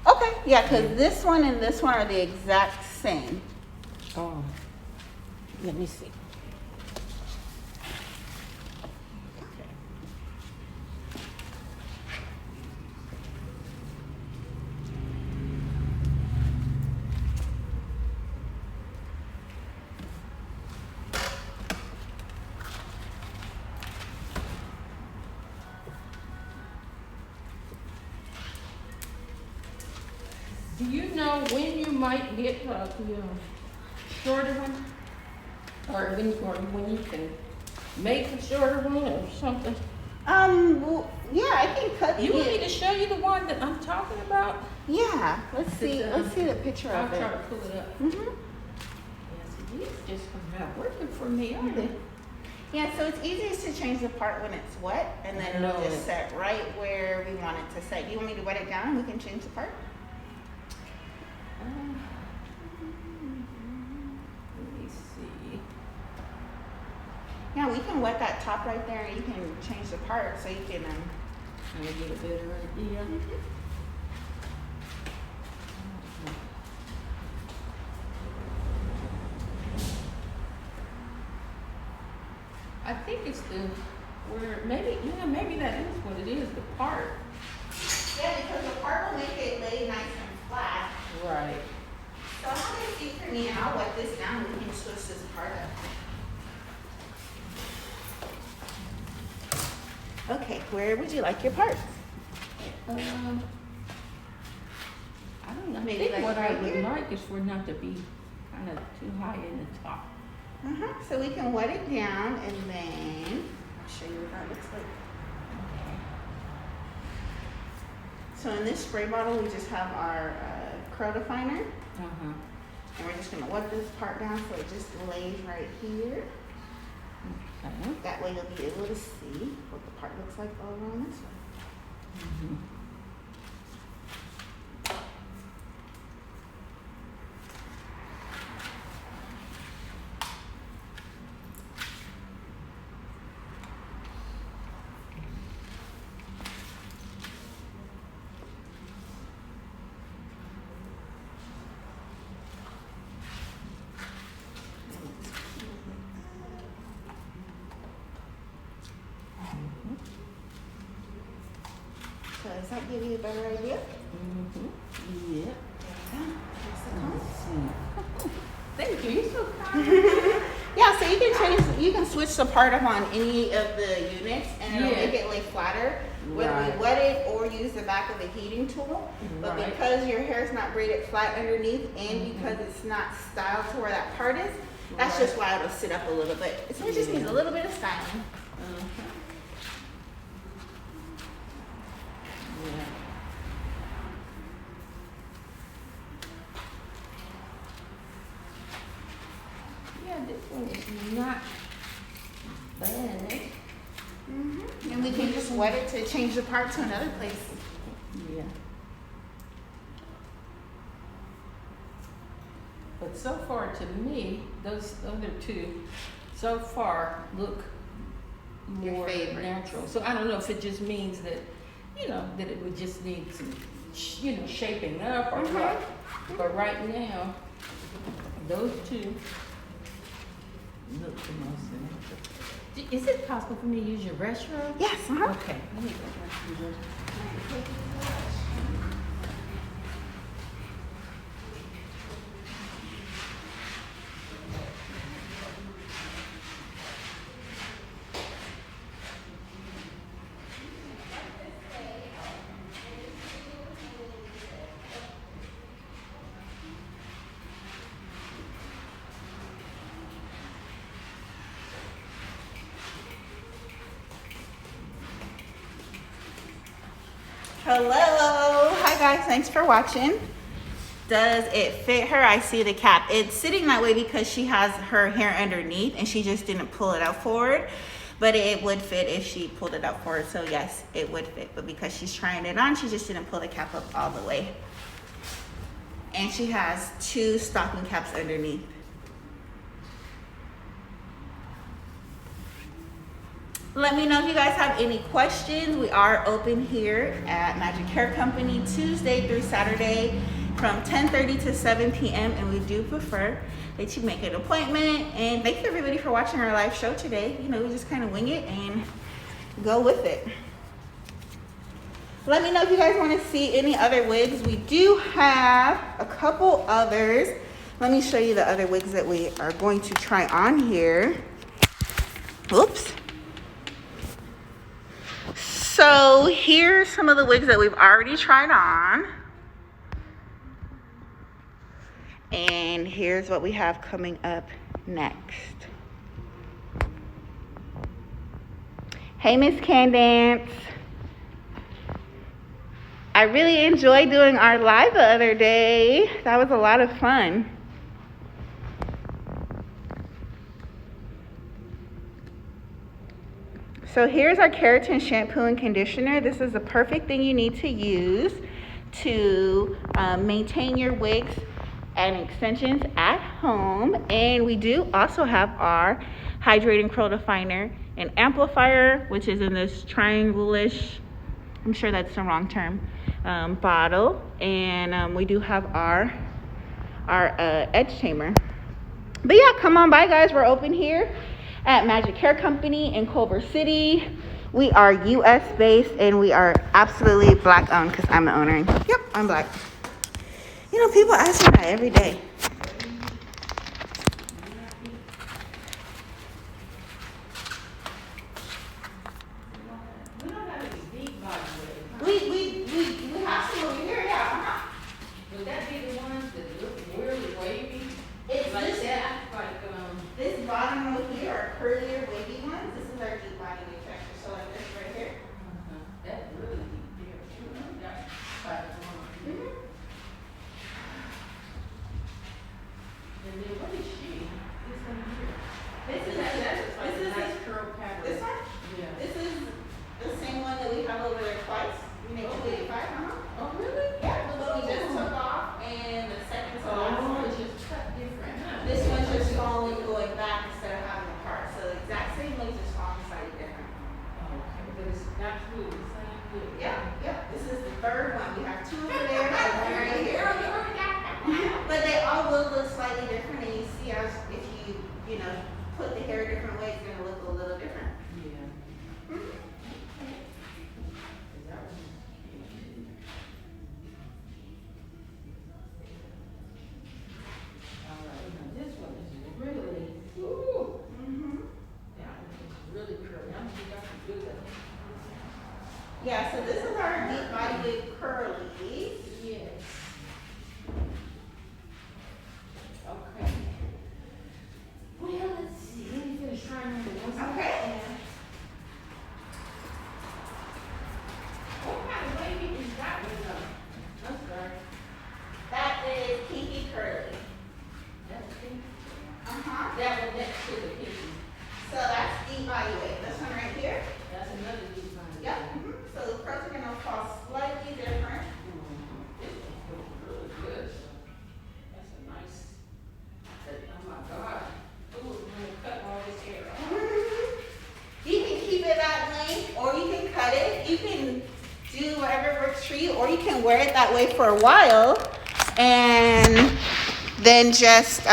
though.
okay, yeah, because this one and this one are the exact same.
Oh, let me see. Okay. Do you know when you might get the shorter one? Or when you can make a shorter one or something?
Well, yeah, I can cut
You
the.
want me to show you the one that I'm talking about?
Yeah, let's see the picture
I'll
of
try
it.
to pull it up.
Mhm.
Yes, these just are not working for me, are they?
Yeah, so it's easiest to change the part when it's wet, and then
I know
it'll just
it.
set right where we want it to set. Do you want me to wet it down? We can change the part.
Let me see.
Yeah, we can wet that top right there, and you can change the part so you can.
Trying to get a better idea. I think it's maybe that is what it is, the part.
Yeah, because the part will make it lay nice and flat.
Right.
So I'm gonna see for me, and I'll wet this down. We can twist this part up. Okay, where would you like your part?
I don't know.
Maybe
I think
like
what I
right
would
here?
like is for it not to be kind of too high in the top.
So we can wet it down, and then I'll show you what that looks like. So in this spray bottle, we just have our curl definer,
Uh-huh.
and we're just gonna wet this part down so it just lays right here.
Okay.
That way you'll be able to see what the part looks like all around this way.
Mm-hmm.
So does that give you a better idea?
Mm-hmm. Yeah.
Here's the comb.
Let's see. Thank you. You're so kind.
Yeah, so you can change, you can switch the part up on any of the units, and it'll
Yeah.
make it lay flatter. Whether
Right.
we wet it or use the back of a heating tool. But
Right.
because your hair's not braided flat underneath, and
Mhm.
because it's not styled to where that part is, that's
Right.
just why it'll sit up a little bit. So it just needs a
Yeah.
little bit of styling.
Uh-huh. Yeah. Yeah, this one is not bad.
And we can just wet it to change the part to another place.
Yeah. But so far, to me, those other two, so far, look
Your
more
favorites.
natural. So I don't know if it just means that, that it would just need some, shaping up or what. But right now, those two look the most natural. Is it possible for me to use your restroom?
Yes,
Okay, let me go to your restroom.
Hello. Hi guys, thanks for watching. Does it fit her? I see the cap. It's sitting that way because she has her hair underneath and she just didn't pull it out forward. But it would fit if she pulled it out forward. So yes, it would fit. But because she's trying it on, she just didn't pull the cap up all the way. And she has 2 stocking caps underneath. Let me know if you guys have any questions. We are open here at Magic Hair Company Tuesday through Saturday from 10:30 to 7 p.m. and we do prefer that you make an appointment. And thank you everybody for watching our live show today. You know, we just kind of wing it and go with it. Let me know if you guys want to see any other wigs. We do have a couple others. Let me show you the other wigs that we are going to try on here. Oops. So here's some of the wigs that we've already tried on. And here's what we have coming up next. Hey, Miss Candance. I really enjoyed doing our live the other day. That was a lot of fun. So here's our Keratin shampoo and conditioner. This is the perfect thing you need to use to maintain your wigs and extensions at home. And we do also have our hydrating curl definer and amplifier, which is in this triangle-ish, I'm sure that's the wrong term, bottle. And we do have our edge tamer. But yeah, come on by guys, we're open here at Magic Hair Company in Culver City. We are US based and we are absolutely Black owned because I'm the owner. Yep, I'm Black. You know, people ask me that every day.
We don't have any deep body wigs.
We have some over here, yeah.
Would that be the ones that look really wavy?
It's
Like
this,
that, like,
this bottom row here are curlier, wavy ones. This is our deep body wig texture. So like this right here.
that's really deep there. That's quite a one. And then what is she? This one here.
This is
That's like
this
a
is
nice curl pattern.
this one.
Yeah.
This is the same one that we have over there twice. We make 285.
Oh, really?
Yeah, the one we just took off, and the second to last
Oh,
one.
it's just cut different, huh?
This one's just falling going back instead of having a part. So the exact same way, just falling slightly different.
Okay, but it's absolutely the same thing.
Yeah. This is the third one. We have 2 over there and 1 right here. But they all will look slightly different, and you see as if you know, put the hair a different way, it's gonna look a little different.
Yeah. That was cute. All right, now this one is really, ooh, that one is really curly. I don't think I can do that.
Yeah, so this is our deep body wig curlies.
Yes. Okay. Well, let's see. Let me finish trying on the one.
Okay.
What kind of wavy is that one though? I'm sorry.
That is kinky curly.
That's pink.
Uh-huh.
That one next to the pinky.
So that's deep body wig. This one right here.
That's another deep line.
Yep. So the curls are gonna fall slightly different.
This one feels really good. That's a nice. Oh my God. Ooh, I'm gonna cut all this hair off.
You can keep it that length, or you can cut it. You can do whatever works for you, or you can wear it that way for a while, and then just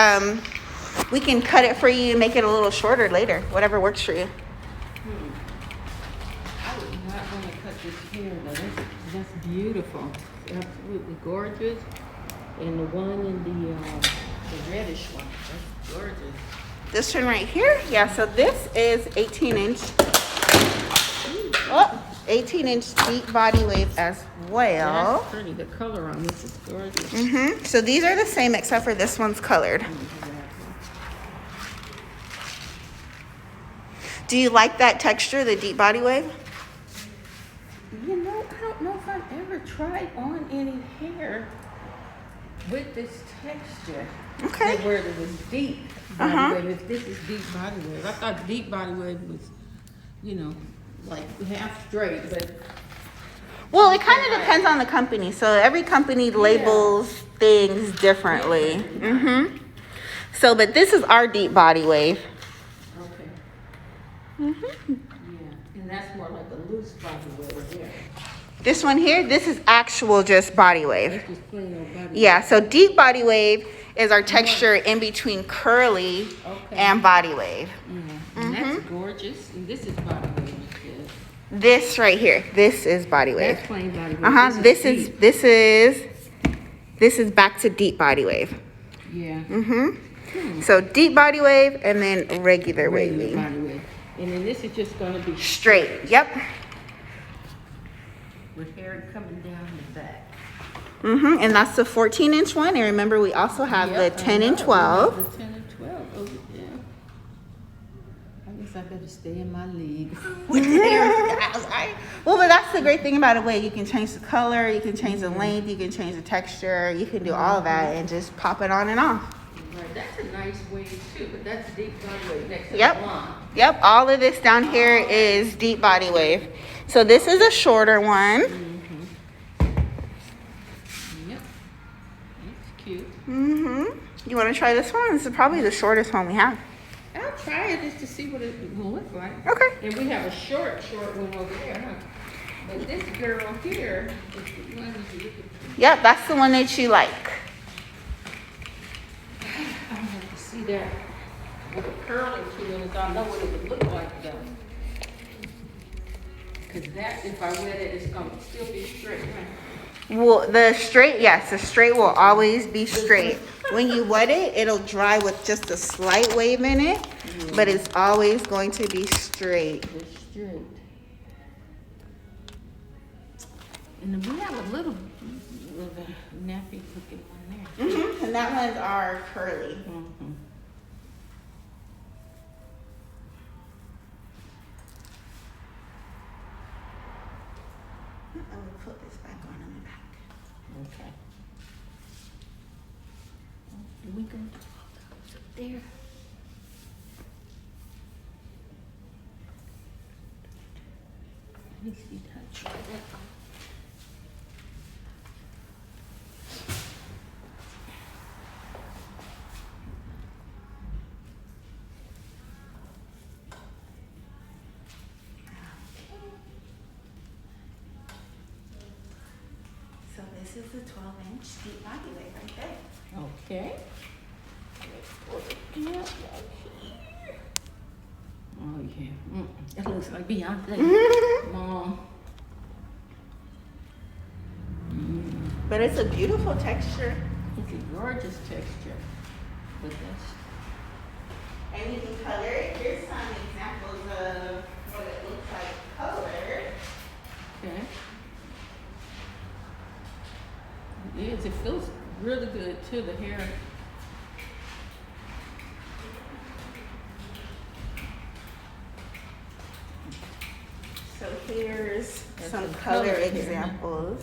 we can cut it for you and make it a little shorter later. Whatever works for you.
I was not gonna cut this hair though. That's beautiful. Absolutely gorgeous. And the one in the reddish one. That's gorgeous.
This one right here, yeah. So this is 18-inch. 18-inch deep body wave as well.
That's pretty. The color on this is gorgeous.
So these are the same except for this one's colored. Do you like that texture, the deep body wave?
You know, I don't know if I've ever tried on any hair with this texture.
Okay.
Where it was deep body
Uh-huh.
wave. If this is deep body wave, I thought deep body wave was, you know, like half straight, but
Well, it kind of depends on the company. So every company labels things differently. Mm-hmm. So, but this is our deep body wave.
okay.
Mm-hmm.
Yeah, and that's more like a loose body wave. Yeah,
This one here, this is actual just body wave.
that's just plain old body.
Yeah, so deep body wave is our texture in between curly
Okay.
and body wave.
Yeah, and that's gorgeous. And this is body wave. Yeah.
This right here, this is body wave.
That's plain body wave.
Uh-huh.
deep.
This is back to deep body wave.
Yeah.
Mm-hmm. So deep body wave and then regular waving.
body wave. And then this is just gonna be
Straight. Yep.
with hair coming down the back.
Mm-hmm. And that's the 14-inch one. And remember, we also have the 10 and 12.
The 10 and 12 over there. I guess I better stay in my league with the hairstyles, right?
Well, but that's the great thing about a wig. You can change the color, you can change the length, you can change the texture, you can do all of that and just pop it on and off.
Right, that's a nice wave too, but that's deep body wave next to
Yep.
the blonde.
Yep, all of this down here is deep body wave. So this is a shorter one.
Yep. That's cute.
Mm-hmm. You want to try this one? This is probably the shortest one we have.
I'll try it just to see what it will look like.
Okay.
And we have a short one over there, huh? But this girl here is the one that you look at.
Yep, that's the one that you like.
I have to see that with a curling to it, so I know what it would look like though. Cause that, if I wet it, it's gonna still be straight, right?
Well, the straight, yes, the straight will always be straight. When you wet it, it'll dry with just a slight wave in it, but it's always going to be straight.
It's straight. And then we have a little nappy looking one there.
Mm-hmm. And that one's our curly.
Mm-hmm.
I'm gonna put this back on in the back.
Okay. Do we go to all those up there? Let me see that. Try that.
So this is the 12-inch deep body wave right there.
Okay. Let's put it down right here. Oh yeah. That looks like Beyonce. Mom.
But it's a beautiful texture.
It's a gorgeous texture. But that's
And you can color it. Here's some examples of what it looks like colored.
okay. It is. It feels really good too. The hair.
So here's
That's
some
some
color
color here.
examples.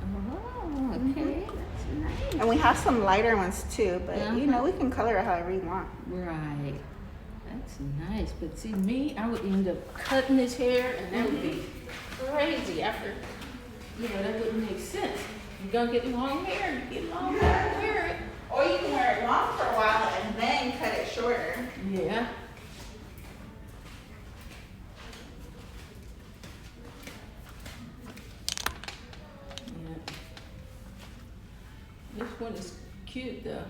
Oh, okay. That's nice.
And we have some lighter ones too, but you know,
Uh-huh.
we can color it however you want.
Right. That's nice. But see, me, I would end up cutting his hair, and that would be crazy. After, you know, that wouldn't make sense. You're gonna get long hair. You get long hair, wear it.
Or you can wear it long for a while and then cut it shorter.
Yeah. Yeah. This one is cute though.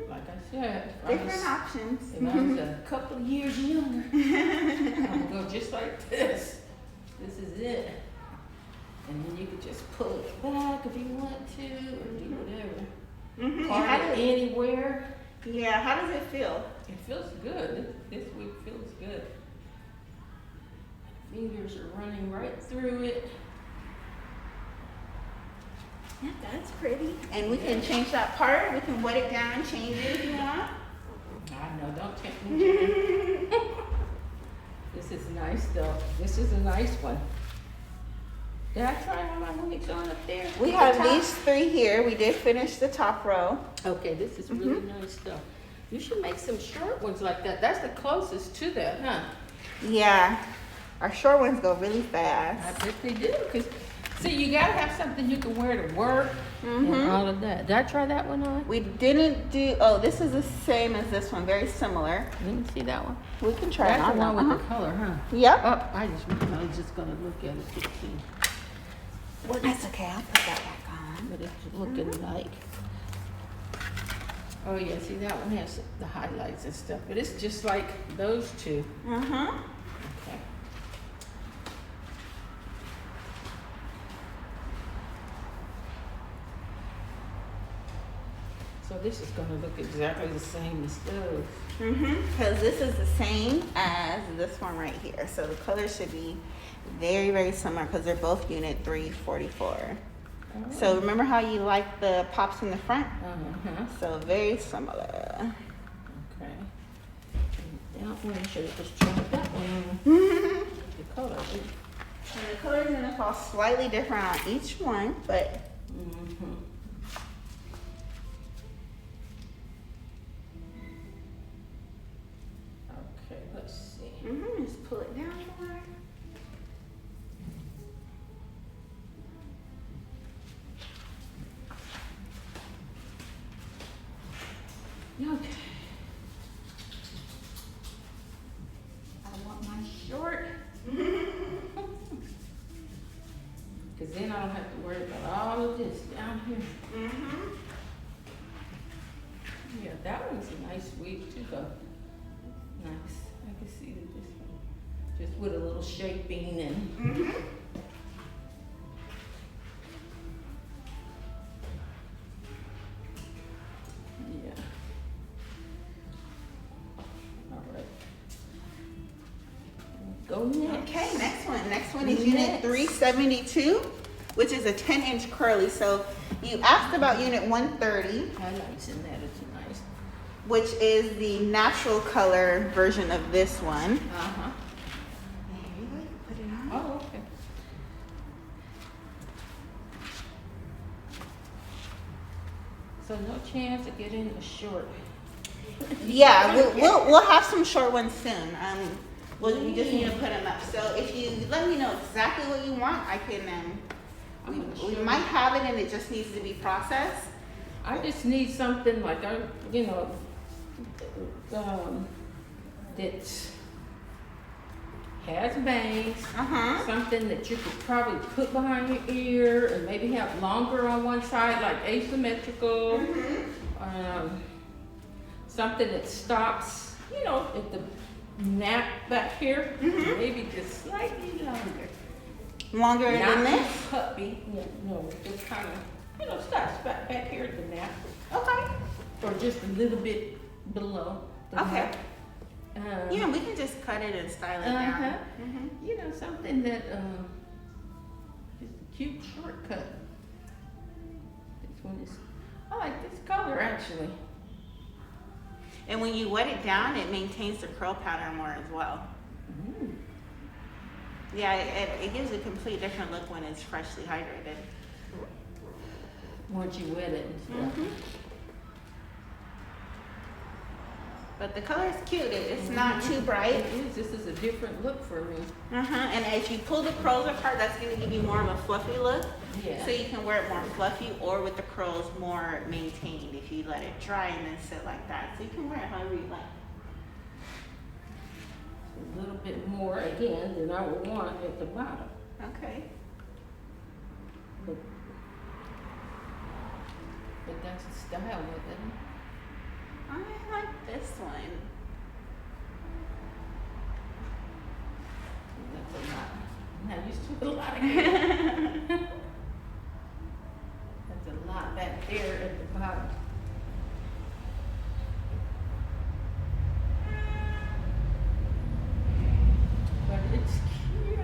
Like I said, if I was-
Different options.
if I was a couple of years younger, I would go just like this. This is it. And then you could just pull it back if you want to, or do whatever.
Mm-hmm.
Part it anywhere.
Yeah, how does it feel?
It feels good. This wig feels good. Fingers are running right through it.
Yeah, that's pretty. And we can change that part. We can wet it down, change it if you want.
I know, don't take me. This is nice though. This is a nice one. Did I try all my wigs on up there?
We
The
have
top?
these 3 here. We did finish the top row.
Okay, this is really nice stuff. You should make some short ones like that. That's the closest to that, huh?
Yeah, our short ones go really
I
fast.
bet they do. Cause see, you gotta have something you can wear to work and all of that. Did I try that one on?
We didn't do, oh, this is the same as this one, very similar.
Let me see that one.
We can try it
That's
on
the one
now.
with the color, huh?
Yep.
Oh, I was just gonna look at it to see
Well, that's okay. I'll put that back on.
what it's looking like. Oh yeah, see that one has the highlights and stuff, but it's just like those two. Okay. So this is gonna look exactly the same as those.
Because this is the same as this one right here. So the color should be very, very similar because they're both unit 344. So remember how you like the pops in the front? So very similar.
Okay. And that one, should have just tried that one. The color.
And the color is gonna fall slightly different on each one, but
Okay, let's see.
just pull it down more.
Okay. I want my short. Because then I don't have to worry about all of this down here. Yeah, that one's a nice wig too, though. Nice. I can see that this one, just with a little shaping and. Yeah. All right. Go next.
Okay, next one. Next one is unit
Next.
372, which is a 10-inch curly. So you asked about unit 130,
Highlights in that is nice.
which is the natural color version of this one.
Uh-huh.
There you go. Put it on.
Oh, okay. So no chance of getting a short.
Yeah, we'll have some short ones soon. We just need to put them up. So if you let me know exactly what you want, I can. We might have it, and it just needs to be processed.
I just need something like that has bangs, something that you could probably put behind your ear and maybe have longer on one side, like asymmetrical. Something that stops, at the nap back here, maybe just slightly longer.
Longer than
Not
this.
too puppy, no, just kind of, stops back here at the nap.
Okay.
Or just a little bit below the
Okay.
nap.
Yeah, we can just cut it and style it down.
Something that, just a cute shortcut. This one is, I like this color actually.
And when you wet it down, it maintains the curl pattern more as well. Yeah, it gives a complete different look when it's freshly hydrated.
Once you wet it and stuff.
But the color is cute. It's not too bright.
It is, this is a different look for me.
And as you pull the curls apart, that's going to give you more of a fluffy look.
Yeah.
So you can wear it more fluffy or with the curls more maintained if you let it dry and then sit like that. So you can wear it however you like.
A little bit more again than I would want at the bottom.
Okay.
But that's the style with it.
I like this one.
That's a lot. I'm not used to a lot of hair. That's a lot back there at the bottom. But it's cute.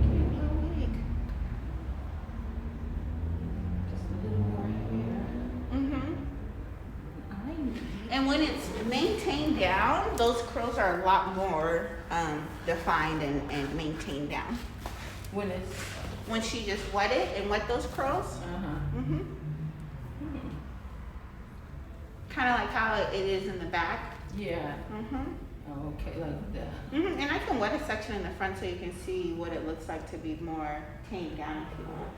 Cute little wig.
Just a little more hair.
And when it's maintained down, those curls are a lot more defined and maintained down.
When it's,
When she just wet it and wet those curls.
uh-huh.
Kind of like how it is in the back.
Yeah. Okay, like that.
And I can wet a section in the front so you can see what it looks like to be more tamed down if you want.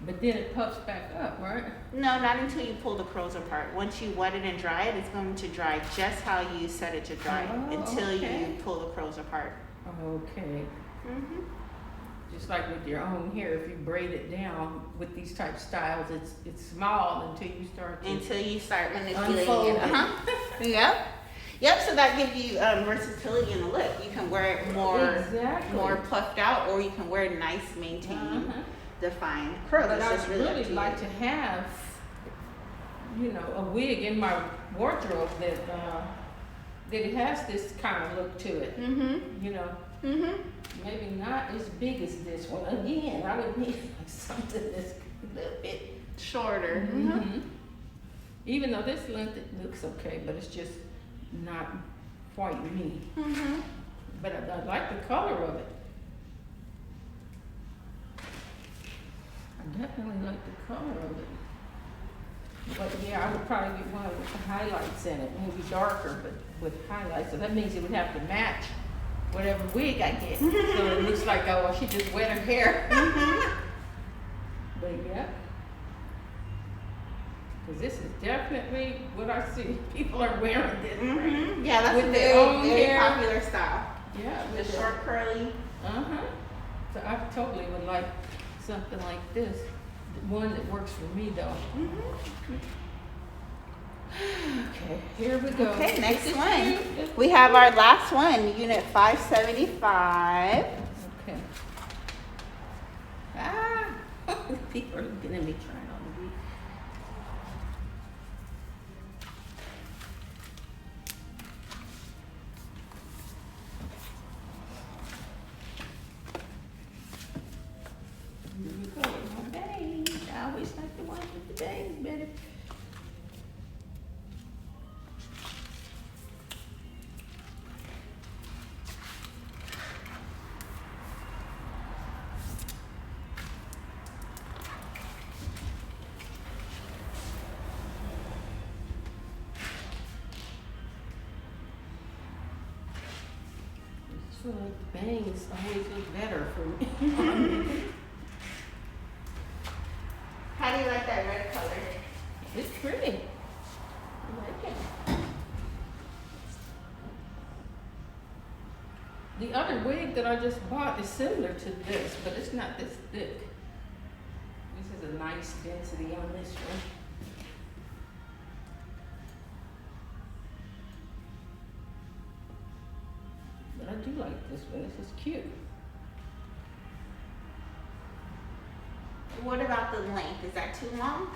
But then it puffs back up, right?
No, not until you pull the curls apart. Once you wet it and dry it, it's going to dry just how you set it to dry until you pull the curls apart.
Okay. Just like with your own hair, if you braid it down with these type styles, it's small until you start
manipulating
unfold
it. Yep. So that gives you versatility in the look. You can wear it more puffed out, or you can wear nice, maintained, defined curls.
But
it's
I
just
would
really
really like to have, a wig in my wardrobe that it has this kind of look to it. Maybe not as big as this one. Again, I would need something that's a little bit
shorter.
Even though this length, it looks okay, but it's just not quite me. But I like the color of it. I definitely like the color of it. But yeah, I would probably get one with the highlights in it, maybe darker, but with highlights. So that means it would have to match whatever wig I get. So it looks like, oh, she just wet her hair. But yeah. Because this is definitely what I see. People are wearing this. Right?
Yeah, that's
with
a very popular style.
Yeah.
The short curly.
So I totally would like something like this. One that works for me though. Okay, here we go.
Okay, next one. We have our last one, unit 575.
Okay. People are looking at me trying on the wig. Here we go with my bangs. I always like the one with the bangs better. I feel like the bangs always look better for me.
How do you like that red color?
It's pretty. I like it. The other wig that I just bought is similar to this, but it's not this thick. This is a nice density on this one. But I do like this one. This is cute.
What about the length? Is that too long?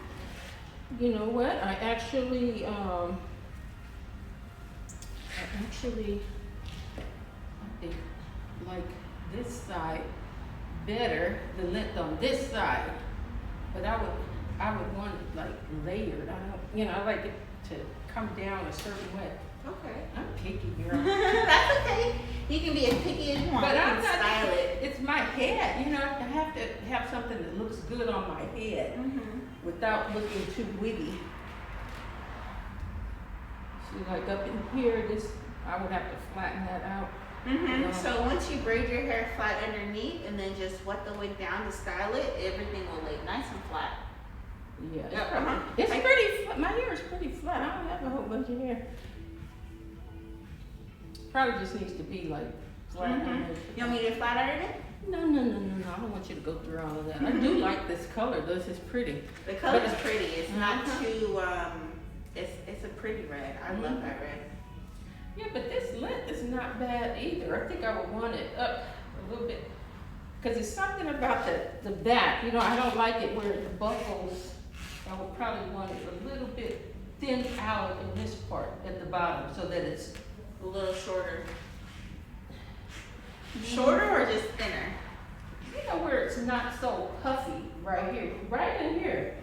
You know what? I actually I think like this side better, the length on this side. But I would want it like layered. I like it to come down a certain way.
Okay.
I'm picky, girl.
That's okay. You can be as picky as you want.
But
You
I'm
can
not,
style it.
it's my head, I have to have something that looks good on my head without looking too wiggy. See, like up in here, I would have to flatten that out.
So once you braid your hair flat underneath and then just wet the wig down to style it, everything will lay nice and flat.
Yeah, it's pretty flat. My hair is pretty flat. I don't have a whole bunch of hair. Probably just needs to be like flat underneath.
You want me to flat iron it?
No. I don't want you to go through all of that. I do like this color. This is pretty.
The color is pretty. It's not too, it's a pretty red. I love that red.
Yeah, but this length is not bad either. I think I would want it up a little bit. Because it's something about the back. I don't like it where the buckles, I would probably want it a little bit thinned out in this part at the bottom so that it's
A little shorter. Shorter or just thinner?
Where it's not so puffy right here. Right in here.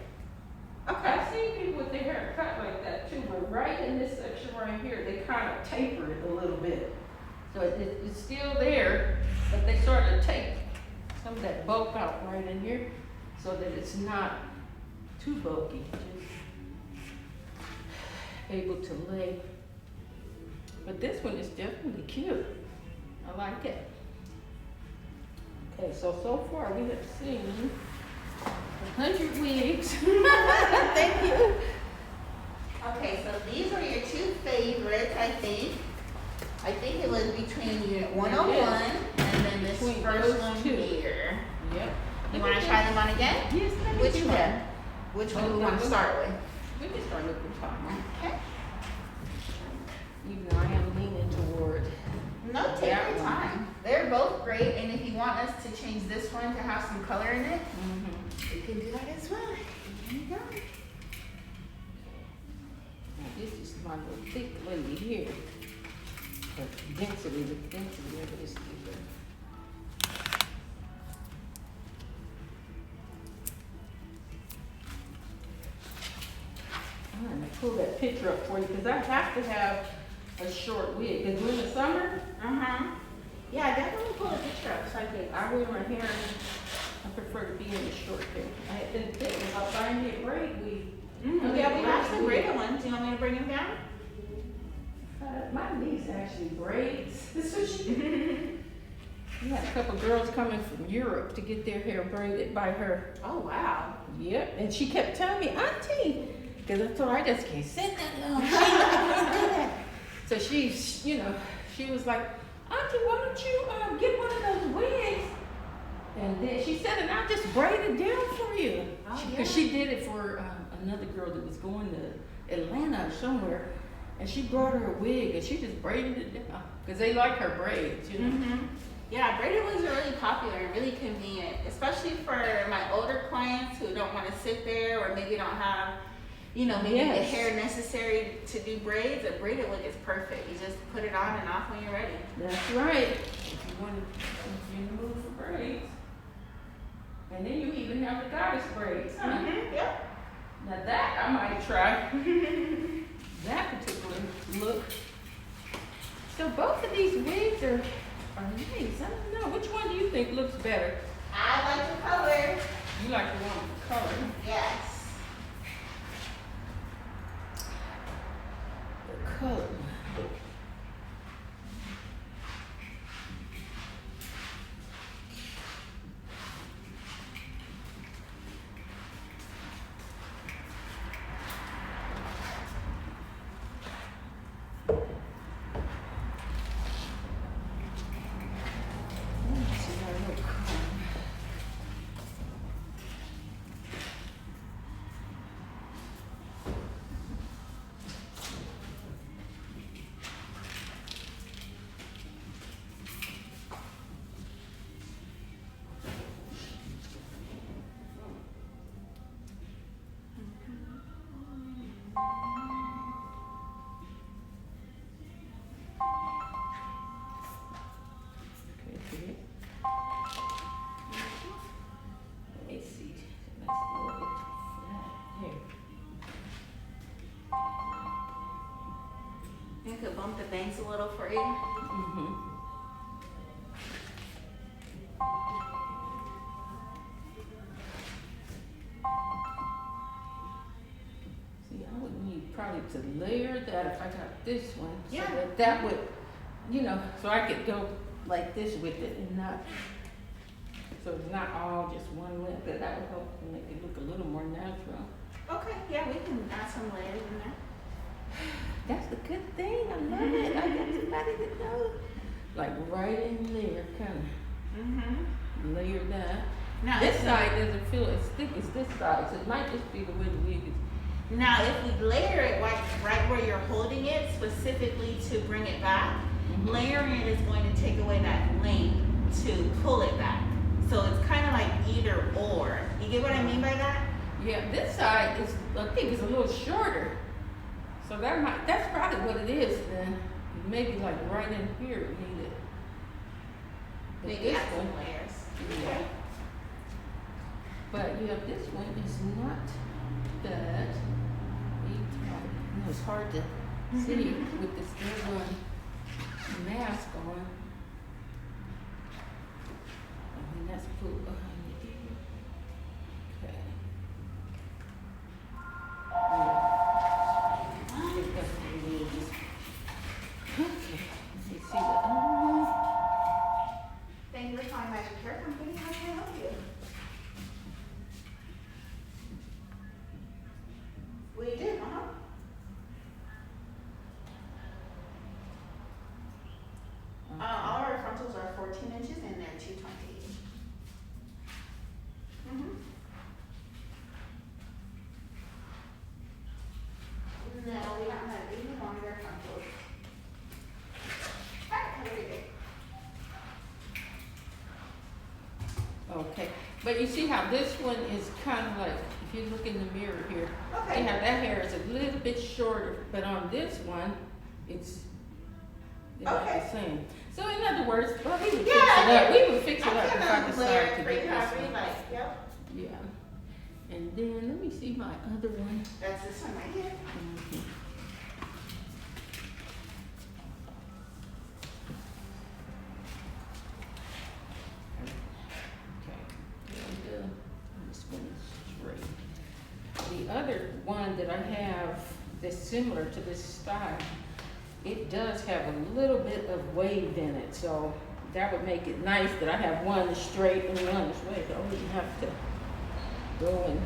Okay.
I've seen people with their hair cut like that too, but right in this section right here, they kind of taper it a little bit. So it's still there, but they sort of take some of that bulk out right in here so that it's not too bulky, just able to lay. But this one is definitely cute. I like it. Okay, so far we have seen 100 wigs.
Thank you. Okay, so these are your two favorites, I think. I think it was between unit 101 and then this
Between
first
those
one
two.
here.
Yep.
You want to try them on again?
Yes, let me
Which
do
one?
that.
Which one do we want to start with?
We can start with the top one.
Okay.
Even though I am leaning toward.
No, take
That
your
one.
time. They're both great, and if you want us to change this one to have some color in it,
Mm-hmm.
we can do that as well. There you go.
Now this is my little thick lady here. The density of it is thicker. I'm gonna pull that picture up for you because I have to have a short wig. Because during the summer,
Yeah, definitely pull a picture up so I can.
I wear my hair, I prefer to be in the short hair. I had been thinking about buying me a braid wig.
Yeah, we have some braided ones. Do you want me to bring them down?
My niece actually braids. This is she. We had a couple girls coming from Europe to get their hair braided by her.
Oh, wow.
Yep, and she kept telling me, Auntie, because I told her I just can't sit that long. She can't do that. So she was like, Auntie, why don't you get one of those wigs? And then she said, and I'll just braid it down for you.
Oh,
Because she did it for another girl that was going to Atlanta or somewhere. And she brought her a wig and she just braided it down. Because they like her braids, you know.
Yeah, braided wigs are really popular and really convenient, especially for my older clients who don't want to sit there or maybe don't have, maybe the
Yes.
hair necessary to do braids. A braided wig is perfect. You just put it on and off when you're ready.
That's right. If you're in the mood for braids. And then you even have the goddess braids, huh?
Yep.
Now that I might try. That particular look. So both of these wigs are nice. I don't know. Which one do you think looks better?
I like the color.
You like the one with the color.
Yes.
The color. Let's see our little comb. Okay, good. Let me see. That's a little bit too flat. Here.
You could bump the bangs a little for you.
Mm-hmm. See, I would need probably to layer that if I got this one.
Yeah.
So that would, so I could go like this with it and not, so it's not all just one length. That would help to make it look a little more natural.
Okay, yeah, we can add some layers in there.
That's the good thing. I love it. I got somebody to know. Like right in there, kind of layer that.
Now,
This
if
side doesn't feel as thick as this side, so it might just be the way the wig is.
Now, if we layer it right where you're holding it, specifically to bring it back, layering it is going to take away that length to pull it back. So it's kind of like either or. You get what I mean by that?
Yeah, this side is, I think, is a little shorter. So that's probably what it is then. Maybe like right in here it needed. But
Maybe
this
add some
one,
layers.
yeah. But this one is not that. It's hard to see with this other one. mask on. And that's pulled behind the ear. Okay. Yeah. I think that's what it is. Okay. Let me see the other one.
Thank you for calling Magic Hair Company. How can I help you? We did, all our frontals are 14 inches and they're 220. No, we don't have any longer frontals. Alright, have a great day.
Okay, but you see how this one is kind of like, if you look in the mirror here,
Okay.
see how that hair is a little bit shorter, but on this one, it's like
Okay.
the same. So in other words, well, we would
Yeah,
fix it up.
I
We would fix it
I
up if I
can layer
decide to
it for you
get
however
this
you
one.
like. Yep.
Yeah. And then let me see my other one.
That's this one right here.
Mhm. Okay, and this one is straight. The other one that I have that's similar to this style, it does have a little bit of wave in it, so that would make it nice that I have one that's straight and one that's waved. I wouldn't have to go and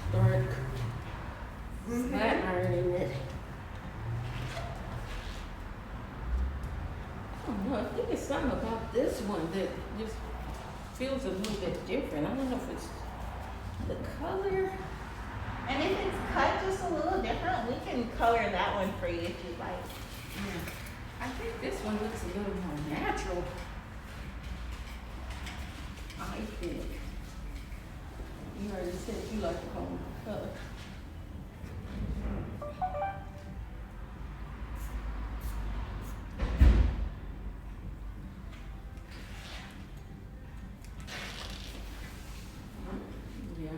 start flat ironing it. I don't know, I think it's something about this one that just feels a little bit different. I don't know if it's the color.
And if it's cut just a little different, we can color that one for you if you'd like.
Yeah. I think this one looks a little more natural. I think. You already said you like the home color. Yeah.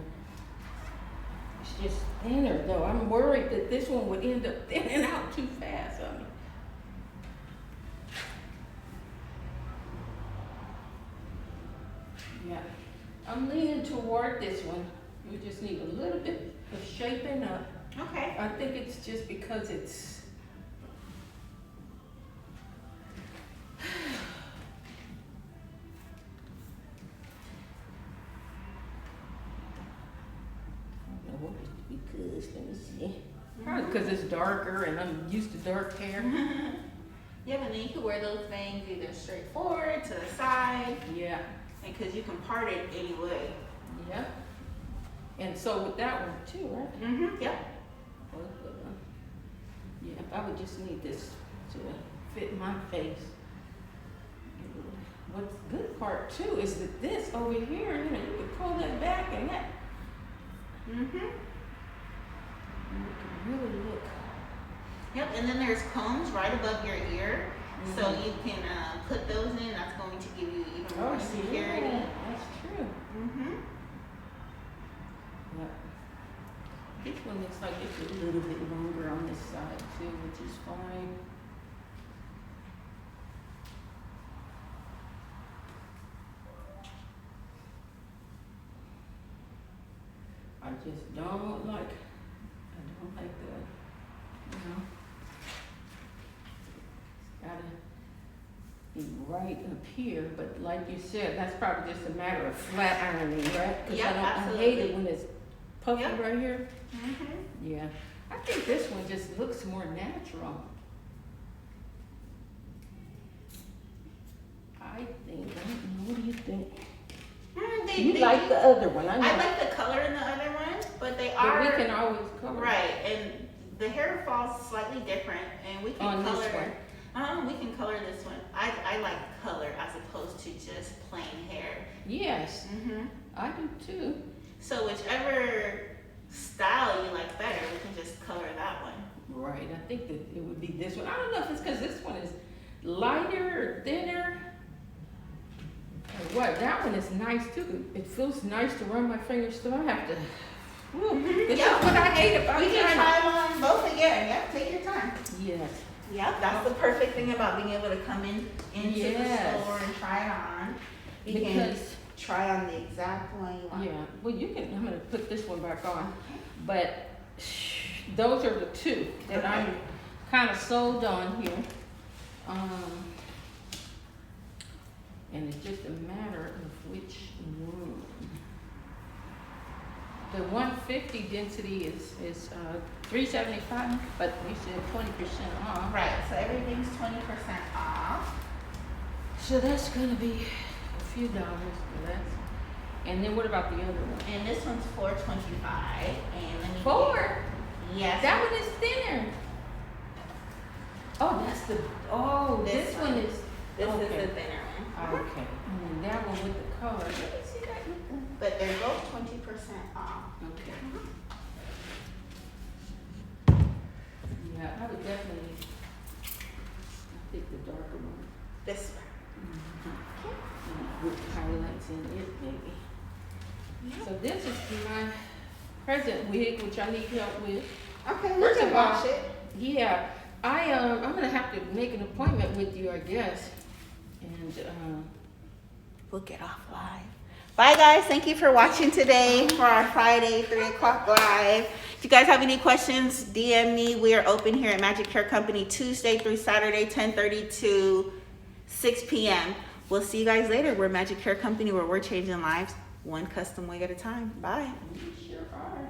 It's just thinner though. I'm worried that this one would end up thinning out too fast on me. Yeah, I'm leaning toward this one. We just need a little bit of shaping up.
Okay.
I think it's just because it's. I don't know what it's because, let me see. Probably because it's darker and I'm used to dark hair.
Yeah, but then you can wear those bangs either straight forward, to the side,
Yeah.
and because you can part it any way.
Yeah. And so with that one too, right?
Mm-hmm. Yep.
Yeah, I would just need this to fit my face. What's the good part too is that this over here, you know, you can pull that back and that
Mm-hmm.
you can really look.
Yep, and then there's combs right above your ear, so
Mhm.
you can put those in. That's going to give you even more security.
Yeah, that's true.
Mm-hmm.
Yep. This one looks like it's a little bit longer on this side too, which is fine. I just don't like, the, you know, it's gotta be right up here, but like you said, that's probably just a matter of flat ironing, right? 'Cause
Yep,
I hate
absolutely.
it when it's puffy
Yep.
right here.
Mm-hmm.
Yeah, I think this one just looks more natural. I think, I don't know, what do you think? You like the other one, I know.
I like the color in the other one, but they
But
are
we can always color.
right, and the hair falls slightly different, and we can
On this
color.
one.
We can color this one. I like color as opposed to just plain hair.
Yes,
Mm-hmm.
I do too.
So whichever style you like better, we can just color that one.
Right, I think that it would be this one. I don't know if it's because this one is lighter or thinner. Or what, that one is nice too. It feels nice to run my fingers through. I have to, whew, this
Yeah.
is what I hate about
We can
trying
try them on both again. Yeah, take your time.
Yes,
Yep, that's the perfect thing about being able to come into
Yes.
the store and try it on. You can
Because,
try on the exact one you want.
yeah, well, you can, I'm gonna put this one back on, but those are the two that
Okay.
I'm kind of sold on here. And it's just a matter of which one. The 150 density is $375, but you said 20% off.
Right, so everything's 20% off.
So that's gonna be a few dollars for that. And then what about the other one?
And this one's $4.25. And let me
Four?
Yes.
That one is thinner. Oh, that's the, oh, this one is,
This
okay.
is the thinner one.
Okay, and then that one with the color. Let me see that with the.
But they're both 20% off.
Okay. Yeah, I would definitely, I think the darker one.
This
With highlights in it, maybe.
one.
So this is my present wig, which I need help with.
Okay, we
First
can
of all,
wash it.
yeah, I'm gonna have to make an appointment with you, I guess. And,
We'll get off live. Bye guys, thank you for watching today for our Friday 3 o'clock live. If you guys have any questions, DM me. We are open here at Magic Hair Company Tuesday through Saturday, 10:30 to 6 p.m. We'll see you guys later. We're Magic Hair Company where we're changing lives one custom wig at a time. Bye.
we sure are.